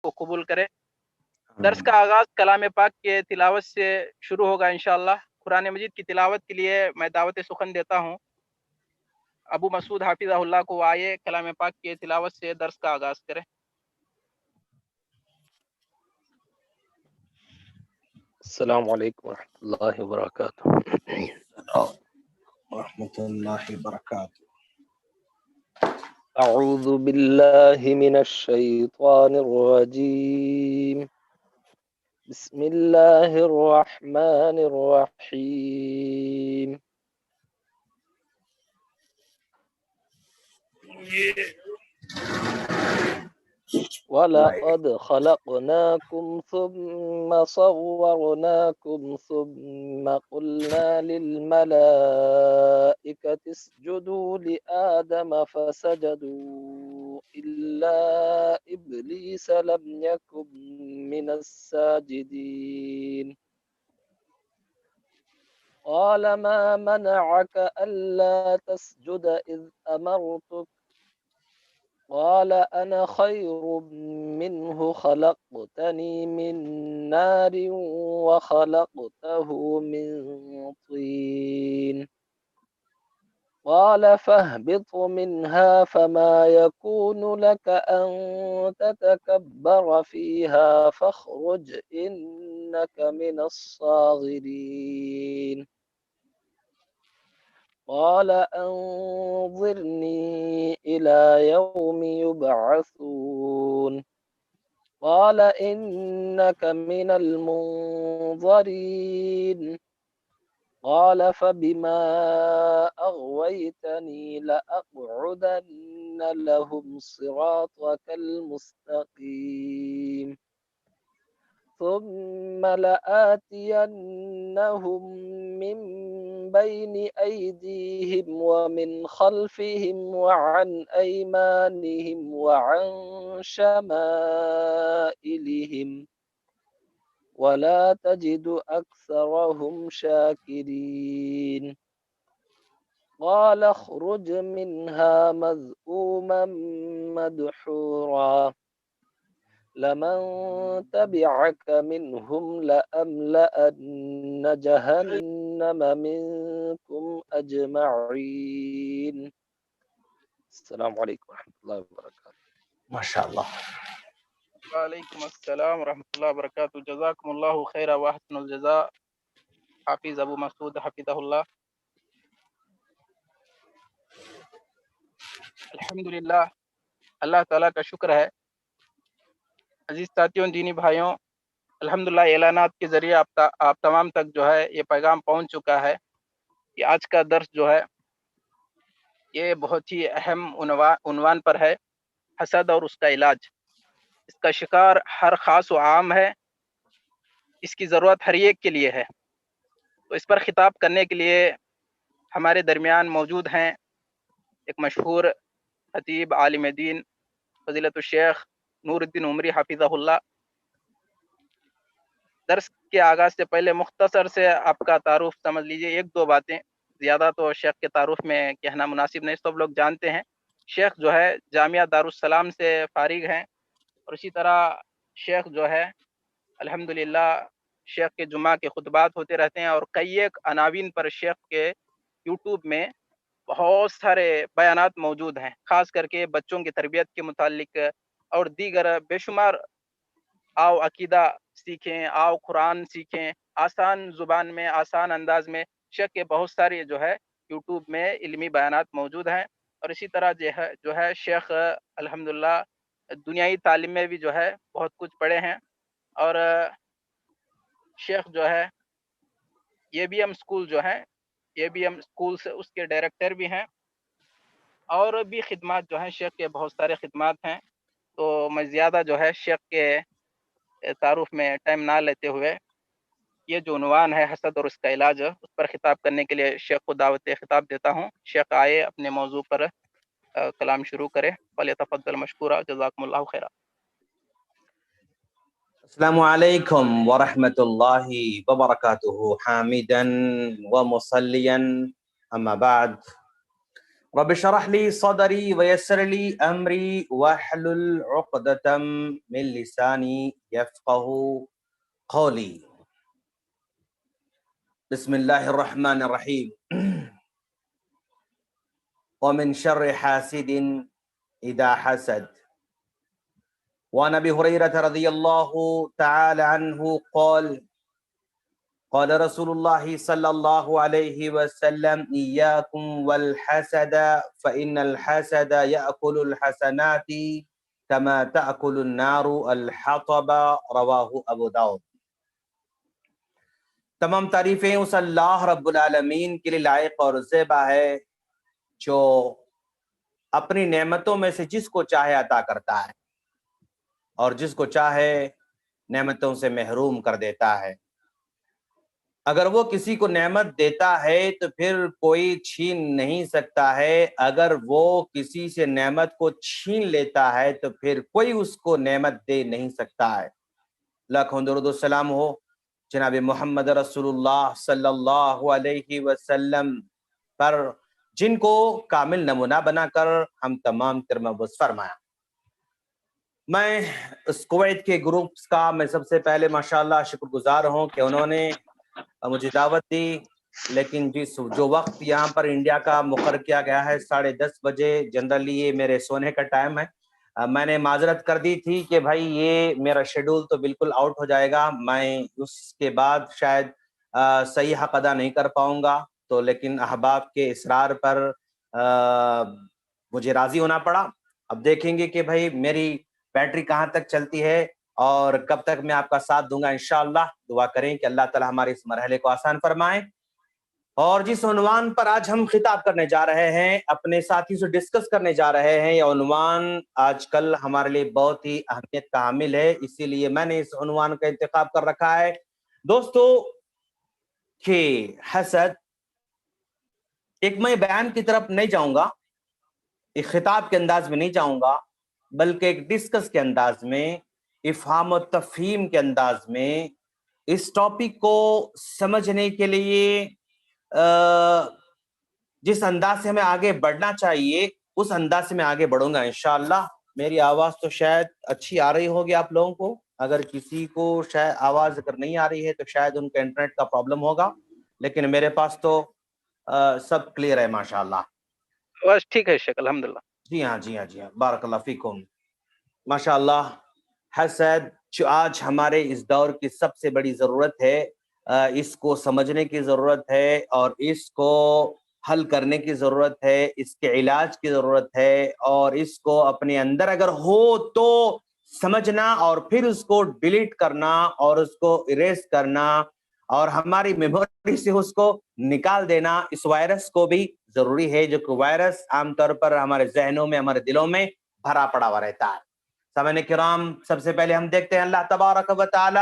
کو قبول کرے۔ درس کا آغاز کلام پاک کے تلاوت سے شروع ہوگا انشاءاللہ۔ قرآن مجید کی تلاوت کے لیے میں دعوت سخن دیتا ہوں ابو مسعود حافظہ اللہ کو، آئے کلام پاک کے تلاوت سے درس کا آغاز کرے۔ السلام علیکم ورحمۃ اللہ وبرکاتہ۔ ورحمۃ اللہ وبرکاتہ۔ اعوذ باللہ من الشیطان الرجیم، بسم اللہ الرحمن الرحیم۔ وَلَقَدْ خَلَقْنَاكُمْ ثُمَّ صَوَّرْنَاكُمْ ثُمَّ قُلْنَا لِلْمَلَائِكَةِ اسْجُدُوا لِآدَمَ فَسَجَدُوا إِلَّا إِبْلِيسَ لَمْ يَكُنْ مِنَ السَّاجِدِينَ قَالَ مَا مَنَعَكَ أَلَّا تَسْجُدَ إِذْ أَمَرْتُكَ قال أنا خير منه خلقتني من نار وخلقته من طين قال فاهبط منها فما يكون لك أن تتكبر فيها فاخرج إنك من الصاغرين قال أنظرني إلى يوم يبعثون قال إنك من المنظرين قال فبما أغويتني لأقعدن لهم صراطك المستقيم ثم لآتينهم من بين أيديهم ومن خلفهم وعن أيمانهم وعن شمائلهم ولا تجد أكثرهم شاكرين قال اخرج منها مذءوما مدحورا لمن تبعك منهم لأملأن جهنم منكم أجمعين۔ السلام علیکم ورحمۃ اللہ وبرکاتہ۔ ماشاءاللہ۔ وعلیکم السلام ورحمۃ اللہ وبرکاتہ۔ جزاکم اللہ خیر واحسن الجزاء حافظ ابو مسعود حفظہ اللہ۔ الحمدللہ، اللہ تعالیٰ کا شکر ہے۔ عزیز ساتھیوں، دینی بھائیوں، الحمدللہ اعلانات کے ذریعے آپ تمام تک جو ہے یہ پیغام پہنچ چکا ہے کہ آج کا درس جو ہے یہ بہت ہی اہم عنوان پر ہے، حسد اور اس کا علاج۔ اس کا شکار ہر خاص و عام ہے، اس کی ضرورت ہر ایک کے لیے ہے۔ تو اس پر خطاب کرنے کے لیے ہمارے درمیان موجود ہیں ایک مشہور خطیب عالم دین فضیلت الشیخ نور الدین عمری حفظہ اللہ۔ درس کے آغاز سے پہلے مختصر سے آپ کا تعارف سمجھ لیجئے، ایک دو باتیں، زیادہ تو شیخ کے تعارف میں کہنا مناسب نہیں، سب لوگ جانتے ہیں۔ شیخ جو ہے جامعہ دارالسلام سے فارغ ہیں، اور اسی طرح شیخ جو ہے الحمدللہ شیخ کے جمعہ کے خطبات ہوتے رہتے ہیں، اور کئی ایک عناوین پر شیخ کے یوٹیوب میں بہت سارے بیانات موجود ہیں، خاص کر کے بچوں کی تربیت کے متعلق اور دیگر بے شمار۔ آؤ عقیدہ سیکھیں، آؤ قرآن سیکھیں، آسان زبان میں، آسان انداز میں شیخ کے بہت سارے جو ہے یوٹیوب میں علمی بیانات موجود ہیں۔ اور اسی طرح جو ہے شیخ الحمدللہ دنیائی تعلیم میں بھی جو ہے بہت کچھ پڑھے ہیں، اور شیخ جو ہے یہ بی ایم اسکول جو ہے، یہ بی ایم اسکول سے اس کے ڈائریکٹر بھی ہیں، اور بھی خدمات جو ہیں شیخ کے بہت سارے خدمات ہیں۔ تو میں زیادہ جو ہے شیخ کے تعارف میں ٹائم نہ لیتے ہوئے یہ جو عنوان ہے حسد اور اس کا علاج، اس پر خطاب کرنے کے لیے شیخ کو دعوت خطاب دیتا ہوں۔ شیخ آئے اپنے موضوع پر کلام شروع کرے، فلیتفضل مشکورا، جزاکم اللہ خیرا۔ السلام علیکم ورحمۃ اللہ وبرکاتہ، حامدا ومصلیا اما بعد، رب اشرح لي صدري ويسر لي امري واحلل عقدة من لساني يفقهوا قولي. بسم الله الرحمن الرحيم. ومن شر حاسد اذا حسد. وعن ابي هريرة رضي الله تعالى عنه قال قال رسول الله صلى الله عليه وسلم إياكم والحسد فإن الحسد يأكل الحسنات كما تأكل النار الحطب. رواہ ابو داؤد. تمام تعریفیں اس اللہ رب العالمین کے لیے لائق اور زیبا ہے جو اپنی نعمتوں میں سے جس کو چاہے عطا کرتا ہے اور جس کو چاہے نعمتوں سے محروم کر دیتا ہے. اگر وہ کسی کو نعمت دیتا ہے تو پھر کوئی چھین نہیں سکتا ہے، اگر وہ کسی سے نعمت کو چھین لیتا ہے تو پھر کوئی اس کو نعمت دے نہیں سکتا ہے. لاکھوں درود و سلام ہو جناب محمد رسول اللہ صلی اللہ علیہ وسلم پر، جن کو کامل نمونہ بنا کر ہم تمام مبعوث فرمایا. میں اس کویت کے گروپس کا میں سب سے پہلے ماشاءاللہ شکر گزار ہوں کہ انہوں نے مجھے دعوت دی، لیکن جو وقت یہاں پر انڈیا کا مقرر کیا گیا ہے 10:30 بجے، جنرلی یہ میرے سونے کا ٹائم ہے. میں نے معذرت کر دی تھی کہ بھائی یہ میرا شیڈول تو بالکل آؤٹ ہو جائے گا، میں اس کے بعد شاید صحیح حق ادا نہیں کر پاؤں گا، تو لیکن احباب کے اصرار پر مجھے راضی ہونا پڑا. اب دیکھیں گے کہ بھائی میری بیٹری کہاں تک چلتی ہے اور کب تک میں آپ کا ساتھ دوں گا. انشاءاللہ دعا کریں کہ اللہ تعالی ہمارے اس مرحلے کو آسان فرمائے. اور جس عنوان پر آج ہم خطاب کرنے جا رہے ہیں، اپنے ساتھی سے ڈسکس کرنے جا رہے ہیں، یہ عنوان آج کل ہمارے لیے بہت ہی اہمیت کا حامل ہے، اسی لیے میں نے اس عنوان کا انتخاب کر رکھا ہے دوستو کہ حسد. ایک میں بیان کی طرف نہیں جاؤں گا، ایک خطاب کے انداز میں نہیں جاؤں گا، بلکہ ایک ڈسکس کے انداز میں، افہام و تفہیم کے انداز میں اس ٹاپک کو سمجھنے کے لیے جس انداز سے ہمیں آگے بڑھنا چاہیے اس انداز سے میں آگے بڑھوں گا انشاءاللہ. میری آواز تو شاید اچھی آ رہی ہوگی آپ لوگوں کو، اگر کسی کو شاید آواز اگر نہیں آ رہی ہے تو شاید ان کا انٹرنیٹ کا پرابلم ہوگا، لیکن میرے پاس تو سب کلیئر ہے ماشاءاللہ. بس ٹھیک ہے شیخ، الحمدللہ. جی ہاں بارک اللہ فیکم. ماشاءاللہ حسد جو آج ہمارے اس دور کی سب سے بڑی ضرورت ہے، اس کو سمجھنے کی ضرورت ہے اور اس کو حل کرنے کی ضرورت ہے، اس کے علاج کی ضرورت ہے، اور اس کو اپنے اندر اگر ہو تو سمجھنا اور پھر اس کو ڈیلیٹ کرنا اور اس کو اریز کرنا اور ہماری میموری سے اس کو نکال دینا. اس وائرس کو بھی ضروری ہے، جو کہ وائرس عام طور پر ہمارے ذہنوں میں، ہمارے دلوں میں بھرا پڑا ہوا رہتا ہے. سامعین کرام، سب سے پہلے ہم دیکھتے ہیں اللہ تبارک و تعالی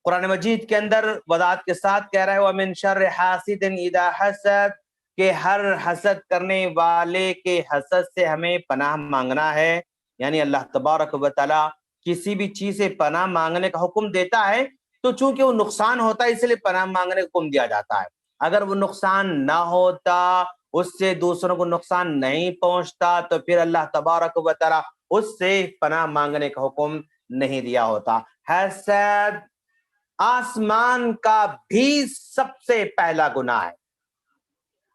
قرآن مجید کے اندر وضاحت کے ساتھ کہہ رہا ہے وَمِن شَرِّ حَاسِدٍ اِذَا حَسَد، کہ ہر حسد کرنے والے کے حسد سے ہمیں پناہ مانگنا ہے. یعنی اللہ تبارک و تعالی کسی بھی چیز سے پناہ مانگنے کا حکم دیتا ہے تو چونکہ وہ نقصان ہوتا ہے اس لیے پناہ مانگنے کا حکم دیا جاتا ہے. اگر وہ نقصان نہ ہوتا، اس سے دوسروں کو نقصان نہیں پہنچتا، تو پھر اللہ تبارک و تعالی اس سے پناہ مانگنے کا حکم نہیں دیا ہوتا. حسد آسمان کا بھی سب سے پہلا گناہ ہے.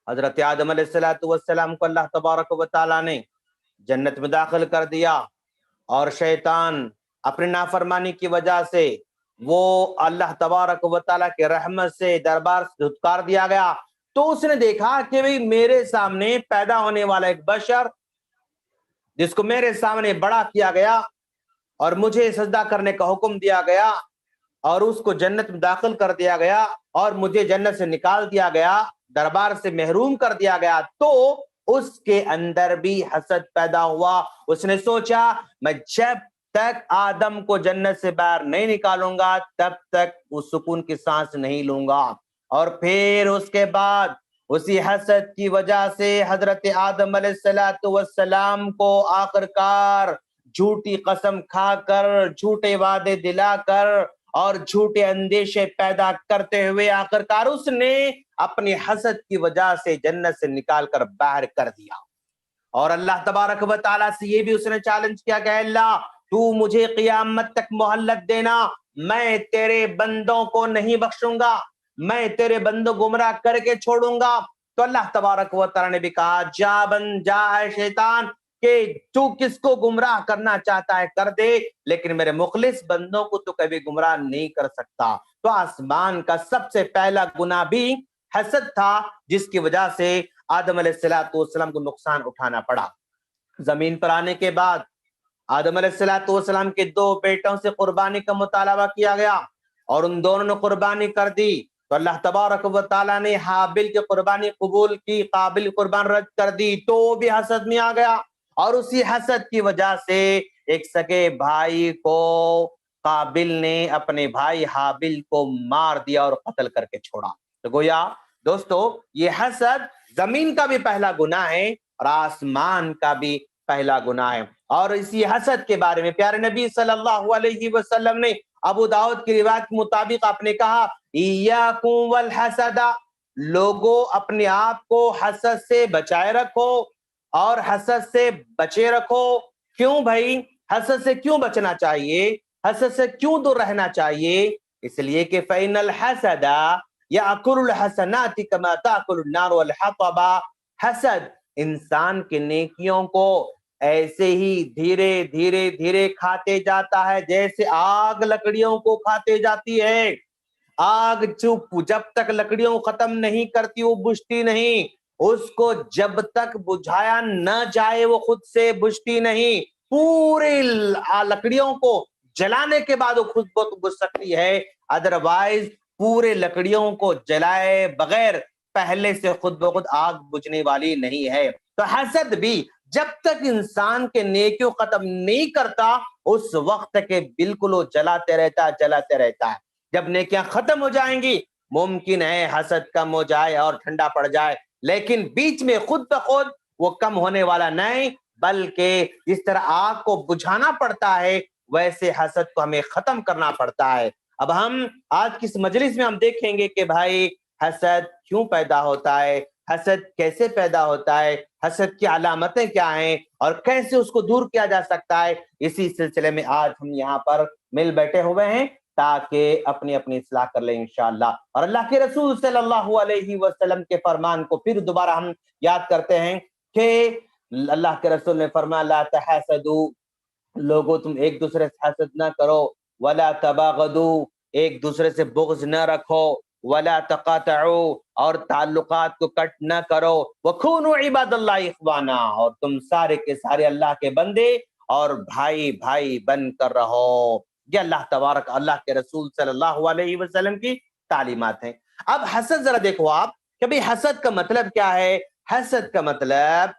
حضرت آدم علیہ السلام کو اللہ تبارک و تعالی نے جنت میں داخل کر دیا، اور شیطان اپنی نافرمانی کی وجہ سے وہ اللہ تبارک و تعالی کے رحمت سے دربار سے دھتکار دیا گیا. تو اس نے دیکھا کہ بھئی میرے سامنے پیدا ہونے والا ایک بشر جس کو میرے سامنے بڑا کیا گیا اور مجھے سجدہ کرنے کا حکم دیا گیا اور اس کو جنت میں داخل کر دیا گیا اور مجھے جنت سے نکال دیا گیا، دربار سے محروم کر دیا گیا، تو اس کے اندر بھی حسد پیدا ہوا. اس نے سوچا میں جب تک آدم کو جنت سے باہر نہیں نکالوں گا تب تک وہ سکون کی سانس نہیں لوں گا. اور پھر اس کے بعد اسی حسد کی وجہ سے حضرت آدم علیہ السلام کو آخر کار جھوٹی قسم کھا کر، جھوٹے وعدے دلا کر اور جھوٹے اندیشے پیدا کرتے ہوئے آخر کار اس نے اپنی حسد کی وجہ سے جنت سے نکال کر باہر کر دیا. اور اللہ تبارک و تعالیٰ سے یہ بھی اس نے چیلنج کیا کہ اللہ تو مجھے قیامت تک مہلت دینا، میں تیرے بندوں کو نہیں بخشوں گا، میں تیرے بندوں گمراہ کر کے چھوڑوں گا. تو اللہ تبارک و تعالیٰ نے بھی کہا جا اے شیطان کہ تو کس کو گمراہ کرنا چاہتا ہے کر دے، لیکن میرے مخلص بندوں کو تو کبھی گمراہ نہیں کر سکتا. تو آسمان کا سب سے پہلا گناہ بھی حسد تھا، جس کی وجہ سے آدم علیہ السلام کو نقصان اٹھانا پڑا. زمین پر آنے کے بعد آدم علیہ السلام کے 2 بیٹوں سے قربانی کا مطالبہ کیا گیا اور ان دونوں نے قربانی کر دی. تو اللہ تبارک و تعالیٰ نے حابل کی قربانی قبول کی، قابل قربان رد کر دی، تو وہ بھی حسد میں آ گیا. اور اسی حسد کی وجہ سے ایک سگے بھائی کو قابل نے اپنے بھائی حابل کو مار دیا اور قتل کر کے چھوڑا. تو گویا دوستو یہ حسد زمین کا بھی پہلا گناہ ہے اور آسمان کا بھی پہلا گناہ ہے. اور اسی حسد کے بارے میں پیارے نبی صلی اللہ علیہ وسلم نے ابو داؤد کی روایت کے مطابق آپ نے کہا ایاکم والحسد، لوگوں اپنے آپ کو حسد سے بچائے رکھو اور حسد سے بچے رکھو. کیوں بھائی حسد سے کیوں بچنا چاہیے، حسد سے کیوں دور رہنا چاہیے؟ اس لیے کہ فإن الحسد یأکل الحسنات کما تأکل النار الحطب، حسد انسان کے نیکیوں کو ایسے ہی دھیرے دھیرے دھیرے کھاتے جاتا ہے جیسے آگ لکڑیوں کو کھاتے جاتی ہے. آگ جب تک لکڑیوں کو ختم نہیں کرتی وہ بجھتی نہیں، اس کو جب تک بجھایا نہ جائے وہ خود سے بجھتی نہیں. پورے لکڑیوں کو جلانے کے بعد وہ خود بخود بجھ سکتی ہے، ادروائز پورے لکڑیوں کو جلائے بغیر پہلے سے خود بخود آگ بجھنے والی نہیں ہے. تو حسد بھی جب تک انسان کے نیکیوں ختم نہیں کرتا اس وقت کے بالکل وہ جلاتے رہتا ہے. جب نیکیاں ختم ہو جائیں گی ممکن ہے حسد کم ہو جائے اور ٹھنڈا پڑ جائے، لیکن بیچ میں خود بخود وہ کم ہونے والا نہیں، بلکہ جس طرح آگ کو بجھانا پڑتا ہے ویسے حسد کو ہمیں ختم کرنا پڑتا ہے. اب ہم آج کی اس مجلس میں ہم دیکھیں گے کہ بھائی حسد کیوں پیدا ہوتا ہے، حسد کیسے پیدا ہوتا ہے، حسد کی علامتیں کیا ہیں اور کیسے اس کو دور کیا جا سکتا ہے. اسی سلسلے میں آج ہم یہاں پر مل بیٹھے ہوئے ہیں تاکہ اپنی اپنی اصلاح کر لیں انشاءاللہ. اور اللہ کے رسول صلی اللہ علیہ وسلم کے فرمان کو پھر دوبارہ ہم یاد کرتے ہیں کہ اللہ کے رسول نے فرمایا لا تحاسدوا، لوگوں تم ایک دوسرے سے حسد نہ کرو، ولا تباغضوا، ایک دوسرے سے بغض نہ رکھو، ولا تقاطعوا، اور تعلقات کو کٹ نہ کرو، وکونوا عباد اللہ اخوانا، اور تم سارے کے سارے اللہ کے بندے اور بھائی بھائی بن کر رہو. یہ اللہ تبارک اللہ کے رسول صلی اللہ علیہ وسلم کی تعلیمات ہیں. اب حسد ذرا دیکھو آپ کہ بھئی حسد کا مطلب کیا ہے. حسد کا مطلب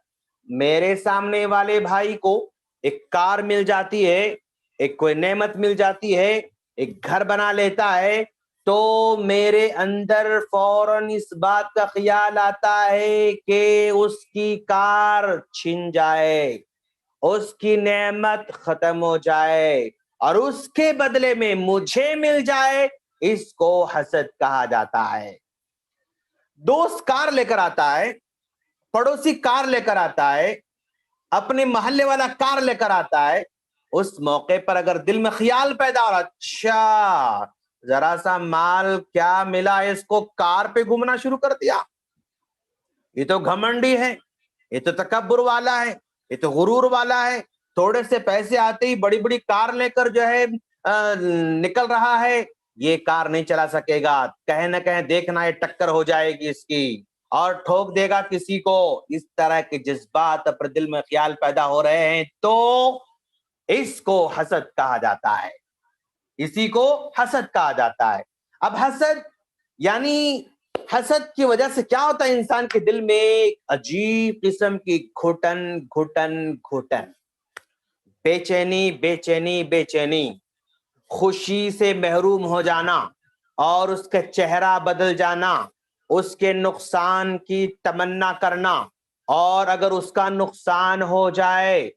میرے سامنے والے بھائی کو ایک کار مل جاتی ہے، ایک کوئی نعمت مل جاتی ہے، ایک گھر بنا لیتا ہے، تو میرے اندر فوراً اس بات کا خیال آتا ہے کہ اس کی کار چھن جائے، اس کی نعمت ختم ہو جائے اور اس کے بدلے میں مجھے مل جائے. اس کو حسد کہا جاتا ہے. دوست کار لے کر آتا ہے، پڑوسی کار لے کر آتا ہے، اپنے محلے والا کار لے کر آتا ہے، اس موقع پر اگر دل میں خیال پیدا ہو رہا اچھا ذرا سا مال کیا ملا اس کو کار پہ گھومنا شروع کر دیا، یہ تو گھمنڈی ہے، یہ تو تکبر والا ہے، یہ تو غرور والا ہے، تھوڑے سے پیسے آتے ہی بڑی بڑی کار لے کر جو ہے نکل رہا ہے، یہ کار نہیں چلا سکے گا، کہیں نہ کہیں دیکھنا یہ ٹکر ہو جائے گی اس کی اور ٹھوک دے گا کسی کو. اس طرح کے جذبات اپنے دل میں خیال پیدا ہو رہے ہیں تو اس کو حسد کہا جاتا ہے، اسی کو حسد کہا جاتا ہے. اب حسد یعنی حسد کی وجہ سے کیا ہوتا ہے انسان کے دل میں ایک عجیب قسم کی گھٹن، بے چینی، خوشی سے محروم ہو جانا اور اس کا چہرہ بدل جانا، اس کے نقصان کی تمنا کرنا، اور اگر اس کا نقصان ہو جائے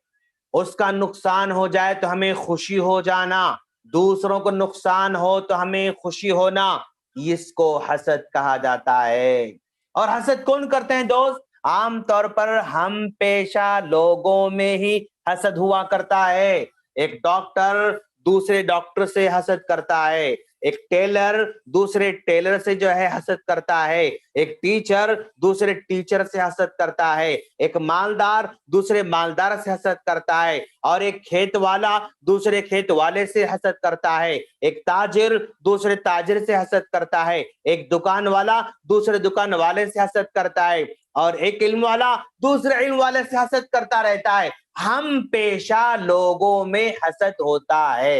تو ہمیں خوشی ہو جانا، دوسروں کو نقصان ہو تو ہمیں خوشی ہونا، اس کو حسد کہا جاتا ہے۔ اور حسد کون کرتے ہیں دوست؟ عام طور پر ہم پیشہ لوگوں میں ہی حسد ہوا کرتا ہے۔ ایک ڈاکٹر دوسرے ڈاکٹر سے حسد کرتا ہے، ایک ٹیلر دوسرے ٹیلر سے جو ہے حسد کرتا ہے، ایک ٹیچر دوسرے ٹیچر سے حسد کرتا ہے، ایک مالدار دوسرے مالدار سے حسد کرتا ہے، اور ایک کھیت والا دوسرے کھیت والے سے حسد کرتا ہے، ایک تاجر دوسرے تاجر سے حسد کرتا ہے، ایک دکان والا دوسرے دکان والے سے حسد کرتا ہے، اور ایک علم والا دوسرے علم والے سے حسد کرتا رہتا ہے۔ ہم پیشہ لوگوں میں حسد ہوتا ہے۔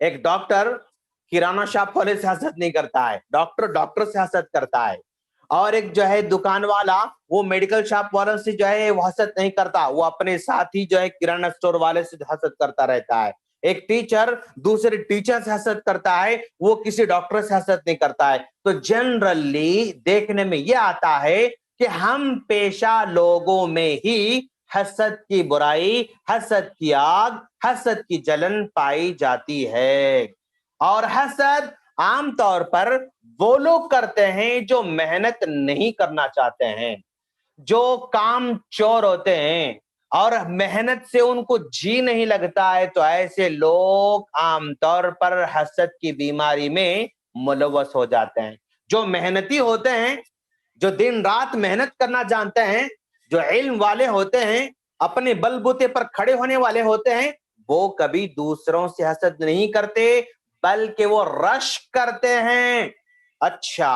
ایک ڈاکٹر کرانہ شاپ والے سے حسد نہیں کرتا ہے، ڈاکٹر سے حسد کرتا ہے، اور ایک جو ہے دکان والا وہ میڈیکل شاپ والوں سے جو ہے وہ حسد نہیں کرتا، وہ اپنے ساتھی جو ہے کرانہ اسٹور والے سے حسد کرتا رہتا ہے۔ ایک ٹیچر دوسرے ٹیچر سے حسد کرتا ہے، وہ کسی ڈاکٹر سے حسد نہیں کرتا ہے۔ تو جنرلی دیکھنے میں یہ آتا ہے کہ ہم پیشہ لوگوں میں ہی حسد کی برائی، حسد کی آگ، حسد کی جلن پائی جاتی ہے۔ اور حسد عام طور پر وہ لوگ کرتے ہیں جو محنت نہیں کرنا چاہتے ہیں، جو کام چور ہوتے ہیں اور محنت سے ان کو جی نہیں لگتا ہے، تو ایسے لوگ عام طور پر حسد کی بیماری میں ملوث ہو جاتے ہیں۔ جو محنتی ہوتے ہیں، جو دن رات محنت کرنا جانتے ہیں، جو علم والے ہوتے ہیں، اپنے بل بوتے پر کھڑے ہونے والے ہوتے ہیں، وہ کبھی دوسروں سے حسد نہیں کرتے بلکہ وہ رشک کرتے ہیں۔ اچھا،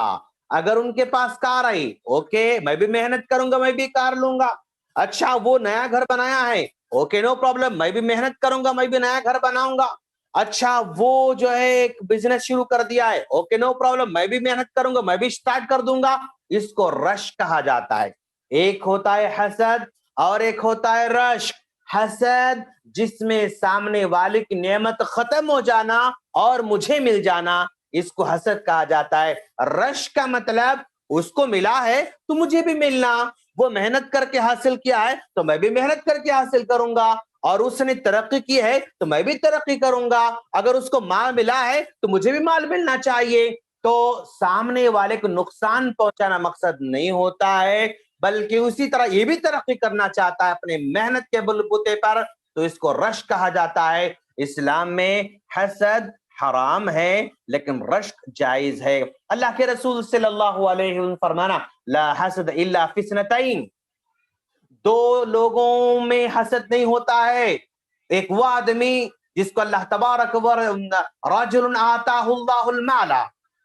اگر ان کے پاس کار آئی، اوکے میں بھی محنت کروں گا، میں بھی کار لوں گا۔ اچھا، وہ نیا گھر بنایا ہے، اوکے نو پرابلم، میں بھی محنت کروں گا، میں بھی نیا گھر بناؤں گا۔ اچھا، وہ جو ہے ایک بزنس شروع کر دیا ہے، اوکے نو پرابلم، میں بھی محنت کروں گا، میں بھی سٹارٹ کر دوں گا۔ اس کو رشک کہا جاتا ہے۔ ایک ہوتا ہے حسد اور ایک ہوتا ہے رشک۔ حسد جس میں سامنے والے کی نعمت ختم ہو جانا اور مجھے مل جانا، اس کو حسد کہا جاتا ہے۔ رشک کا مطلب اس کو ملا ہے تو مجھے بھی ملنا، وہ محنت کر کے حاصل کیا ہے تو میں بھی محنت کر کے حاصل کروں گا، اور اس نے ترقی کی ہے تو میں بھی ترقی کروں گا، اگر اس کو مال ملا ہے تو مجھے بھی مال ملنا چاہیے۔ تو سامنے والے کو نقصان پہنچانا مقصد نہیں ہوتا ہے، بلکہ اسی طرح یہ بھی ترقی کرنا چاہتا ہے اپنے محنت کے بل بوتے پر، تو اس کو رشک کہا جاتا ہے۔ اسلام میں حسد حرام ہے لیکن رشک جائز ہے۔ اللہ کے رسول صلی اللہ علیہ وسلم فرمانا، لا حسد الا فی اثنتین، دو لوگوں میں حسد نہیں ہوتا ہے۔ ایک وہ آدمی جس کو اللہ تبارک و رجل آتاہ اللہ المال،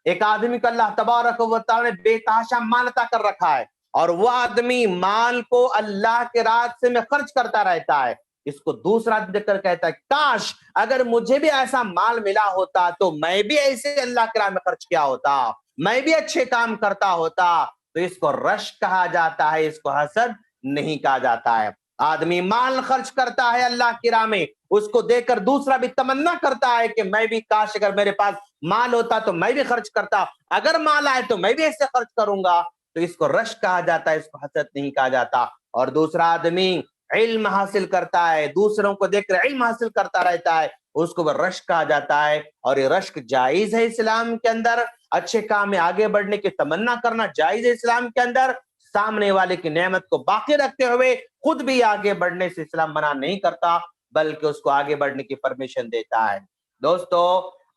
ایک آدمی کو اللہ تبارک و تعالی نے بے تحاشا مال عطا کر رکھا ہے، اور وہ آدمی مال کو اللہ کے راستے میں خرچ کرتا رہتا ہے۔ اس کو دوسرا دیکھ کر کہتا ہے، کاش اگر مجھے بھی ایسا مال ملا ہوتا تو میں بھی ایسے اللہ کے راہ میں خرچ کیا ہوتا، میں بھی اچھے کام کرتا ہوتا۔ تو اس کو رشک کہا جاتا ہے، اس کو حسد نہیں کہا جاتا ہے۔ آدمی مال خرچ کرتا ہے اللہ کی راہ میں، اس کو دیکھ کر دوسرا بھی تمنا کرتا ہے کہ میں بھی کاش اگر میرے پاس مال ہوتا تو میں بھی خرچ کرتا، اگر مال آئے تو میں بھی ایسے خرچ کروں گا، تو اس کو رشک کہا جاتا ہے، اس کو حسد نہیں کہا جاتا۔ اور دوسرا آدمی علم حاصل کرتا ہے، دوسروں کو دیکھ کر علم حاصل کرتا رہتا ہے، اس کو وہ رشک کہا جاتا ہے، اور یہ رشک جائز ہے اسلام کے اندر۔ اچھے کام میں آگے بڑھنے کی تمنا کرنا جائز ہے اسلام کے اندر، سامنے والے کی نعمت کو باقی رکھتے ہوئے خود بھی آگے بڑھنے سے اسلام منع نہیں کرتا بلکہ اس کو آگے بڑھنے کی پرمیشن دیتا ہے۔ دوستو،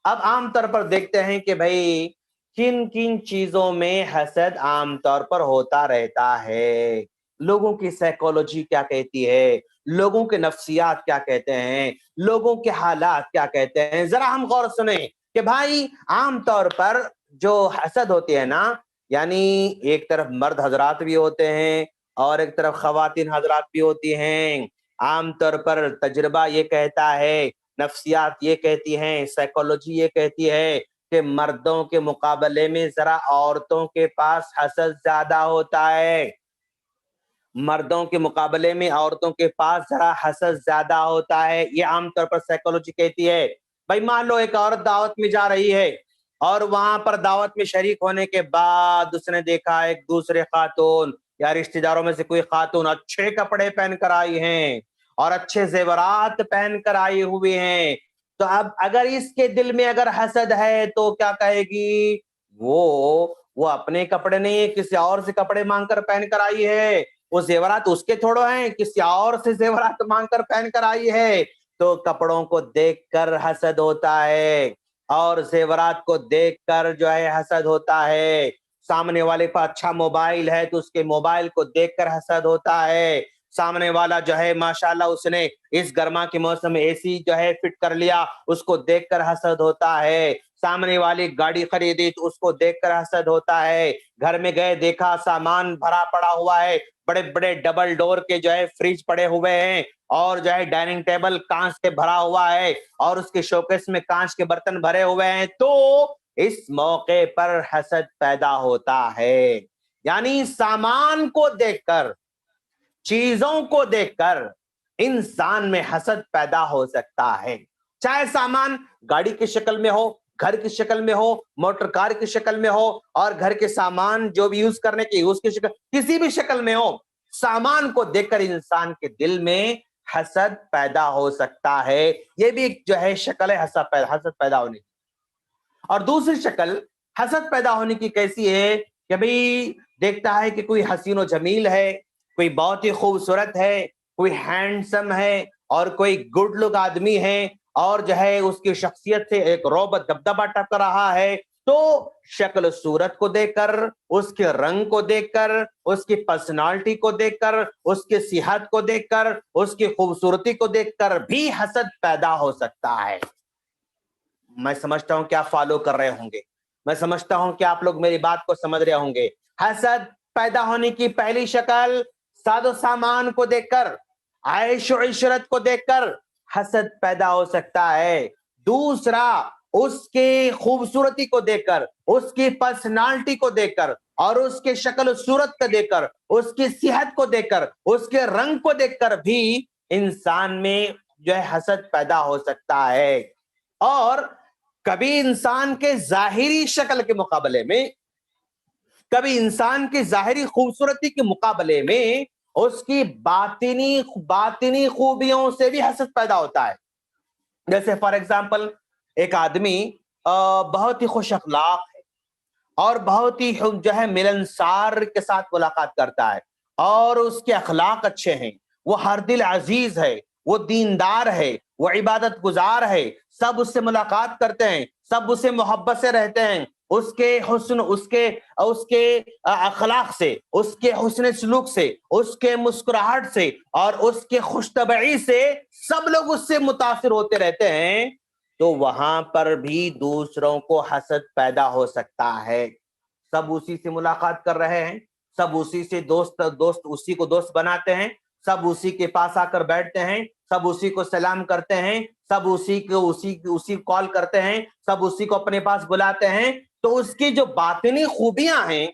اب عام طور پر دیکھتے ہیں کہ بھائی کن کن چیزوں میں حسد عام طور پر ہوتا رہتا ہے، لوگوں کی سائیکولوجی کیا کہتی ہے، لوگوں کے نفسیات کیا کہتے ہیں، لوگوں کے حالات کیا کہتے ہیں۔ ذرا ہم غور سنیں کہ بھائی عام طور پر جو حسد ہوتی ہے نا، یعنی ایک طرف مرد حضرات بھی ہوتے ہیں اور ایک طرف خواتین حضرات بھی ہوتی ہیں۔ عام طور پر تجربہ یہ کہتا ہے، نفسیات یہ کہتی ہیں، سائیکولوجی یہ کہتی ہے کہ مردوں کے مقابلے میں ذرا عورتوں کے پاس حسد زیادہ ہوتا ہے، مردوں کے مقابلے میں عورتوں کے پاس ذرا حسد زیادہ ہوتا ہے، یہ عام طور پر سائیکولوجی کہتی ہے۔ بھائی مان لو ایک عورت دعوت میں جا رہی ہے اور وہاں پر دعوت میں شریک ہونے کے بعد اس نے دیکھا ایک دوسرے خاتون یا رشتہ داروں میں سے کوئی خاتون اچھے کپڑے پہن کر آئی ہیں اور اچھے زیورات پہن کر آئی ہوئی ہیں، تو اب اگر اس کے دل میں اگر حسد ہے تو کیا کہے گی؟ وہ اپنے کپڑے نہیں کسی اور سے کپڑے مانگ کر پہن کر آئی ہے، وہ زیورات اس کے تھوڑو ہیں، کسی اور سے زیورات مانگ کر پہن کر آئی ہے، تو کپڑوں کو دیکھ کر حسد ہوتا ہے، اور زیورات کو دیکھ کر جو ہے حسد ہوتا ہے۔ سامنے والے کا اچھا موبائل ہے تو اس کے موبائل کو دیکھ کر حسد ہوتا ہے۔ سامنے والا جو ہے ماشاءاللہ اس نے اس گرما کے موسم میں اے سی جو ہے فٹ کر لیا، اس کو دیکھ کر حسد ہوتا ہے۔ سامنے والی گاڑی خریدی تو اس کو دیکھ کر حسد ہوتا ہے۔ گھر میں گئے دیکھا سامان بھرا پڑا ہوا ہے، بڑے بڑے ڈبل ڈور کے جو ہے فریج پڑے ہوئے ہیں، اور جو ہے ڈائننگ ٹیبل کانچ سے بھرا ہوا ہے، اور اس کے شوکیس میں کانچ کے برتن بھرے ہوئے ہیں، تو اس موقع پر حسد پیدا ہوتا ہے۔ یعنی سامان کو دیکھ کر، چیزوں کو دیکھ کر انسان میں حسد پیدا ہو سکتا ہے، چاہے سامان گاڑی کی شکل میں ہو، گھر کی شکل میں ہو، موٹر کار کی شکل میں ہو، اور گھر کے سامان جو بھی یوز کرنے کے اس کی شکل کسی بھی شکل میں ہو، سامان کو دیکھ کر انسان کے دل میں حسد پیدا ہو سکتا ہے۔ یہ بھی ایک جو ہے شکل ہے حسد پیدا ہونے کی۔ اور دوسری شکل حسد پیدا ہونے کی کیسی ہے کہ بھئی دیکھتا ہے کہ کوئی حسین و جمیل ہے، کوئی بہت ہی خوبصورت ہے، کوئی ہینڈسم ہے، اور کوئی گڈ لک آدمی ہے، اور جو ہے اس کی شخصیت سے ایک رعب دبدبہ ٹپ رہا ہے، تو شکل صورت کو دیکھ کر، اس کے رنگ کو دیکھ کر، اس کی پرسنالٹی کو دیکھ کر، اس کی صحت کو دیکھ کر، اس کی خوبصورتی کو دیکھ کر بھی حسد پیدا ہو سکتا ہے۔ میں سمجھتا ہوں کہ آپ فالو کر رہے ہوں گے، میں سمجھتا ہوں کہ آپ لوگ میری بات کو سمجھ رہے ہوں گے۔ حسد پیدا ہونے کی پہلی شکل ساز و سامان کو دیکھ کر، عیش و عشرت کو دیکھ کر حسد پیدا ہو سکتا ہے۔ دوسرا، اس کی خوبصورتی کو دیکھ کر، اس کی پرسنالٹی کو دیکھ کر، اور اس کے شکل و صورت کو دیکھ کر، اس کی صحت کو دیکھ کر، اس کے رنگ کو دیکھ کر بھی انسان میں جو ہے حسد پیدا ہو سکتا ہے۔ اور کبھی انسان کے ظاہری شکل کے مقابلے میں، کبھی انسان کی ظاہری خوبصورتی کے مقابلے میں اس کی باطنی خوبیوں سے بھی حسد پیدا ہوتا ہے۔ جیسے فار ایگزامپل ایک آدمی بہت ہی خوش اخلاق ہے، اور بہت ہی جو ہے ملنسار کے ساتھ ملاقات کرتا ہے، اور اس کے اخلاق اچھے ہیں، وہ ہر دل عزیز ہے، وہ دیندار ہے، وہ عبادت گزار ہے، سب اس سے ملاقات کرتے ہیں، سب اسے محبت سے رہتے ہیں، اس کے حسن، اس کے اخلاق سے، اس کے حسن سلوک سے، اس کے مسکراہٹ سے، اور اس کے خوش طبعی سے سب لوگ اس سے متاثر ہوتے رہتے ہیں، تو وہاں پر بھی دوسروں کو حسد پیدا ہو سکتا ہے۔ سب اسی سے ملاقات کر رہے ہیں، سب اسی سے دوست اسی کو دوست بناتے ہیں، سب اسی کے پاس آ کر بیٹھتے ہیں، سب اسی کو سلام کرتے ہیں، سب اسی کال کرتے ہیں، سب اسی کو اپنے پاس بلاتے ہیں، تو اس کی جو باطنی خوبیاں ہیں،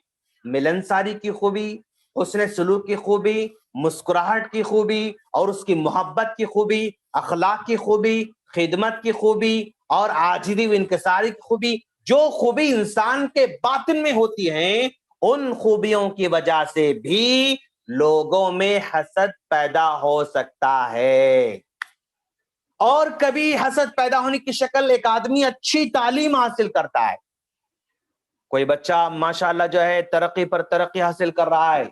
ملنساری کی خوبی، حسن سلوک کی خوبی، مسکراہٹ کی خوبی، اور اس کی محبت کی خوبی، اخلاق کی خوبی، خدمت کی خوبی، اور عاجزی و انکساری کی خوبی، جو خوبی انسان کے باطن میں ہوتی ہیں، ان خوبیوں کی وجہ سے بھی لوگوں میں حسد پیدا ہو سکتا ہے۔ اور کبھی حسد پیدا ہونے کی شکل ایک آدمی اچھی تعلیم حاصل کرتا ہے، کوئی بچہ ماشاءاللہ جو ہے ترقی پر ترقی حاصل کر رہا ہے،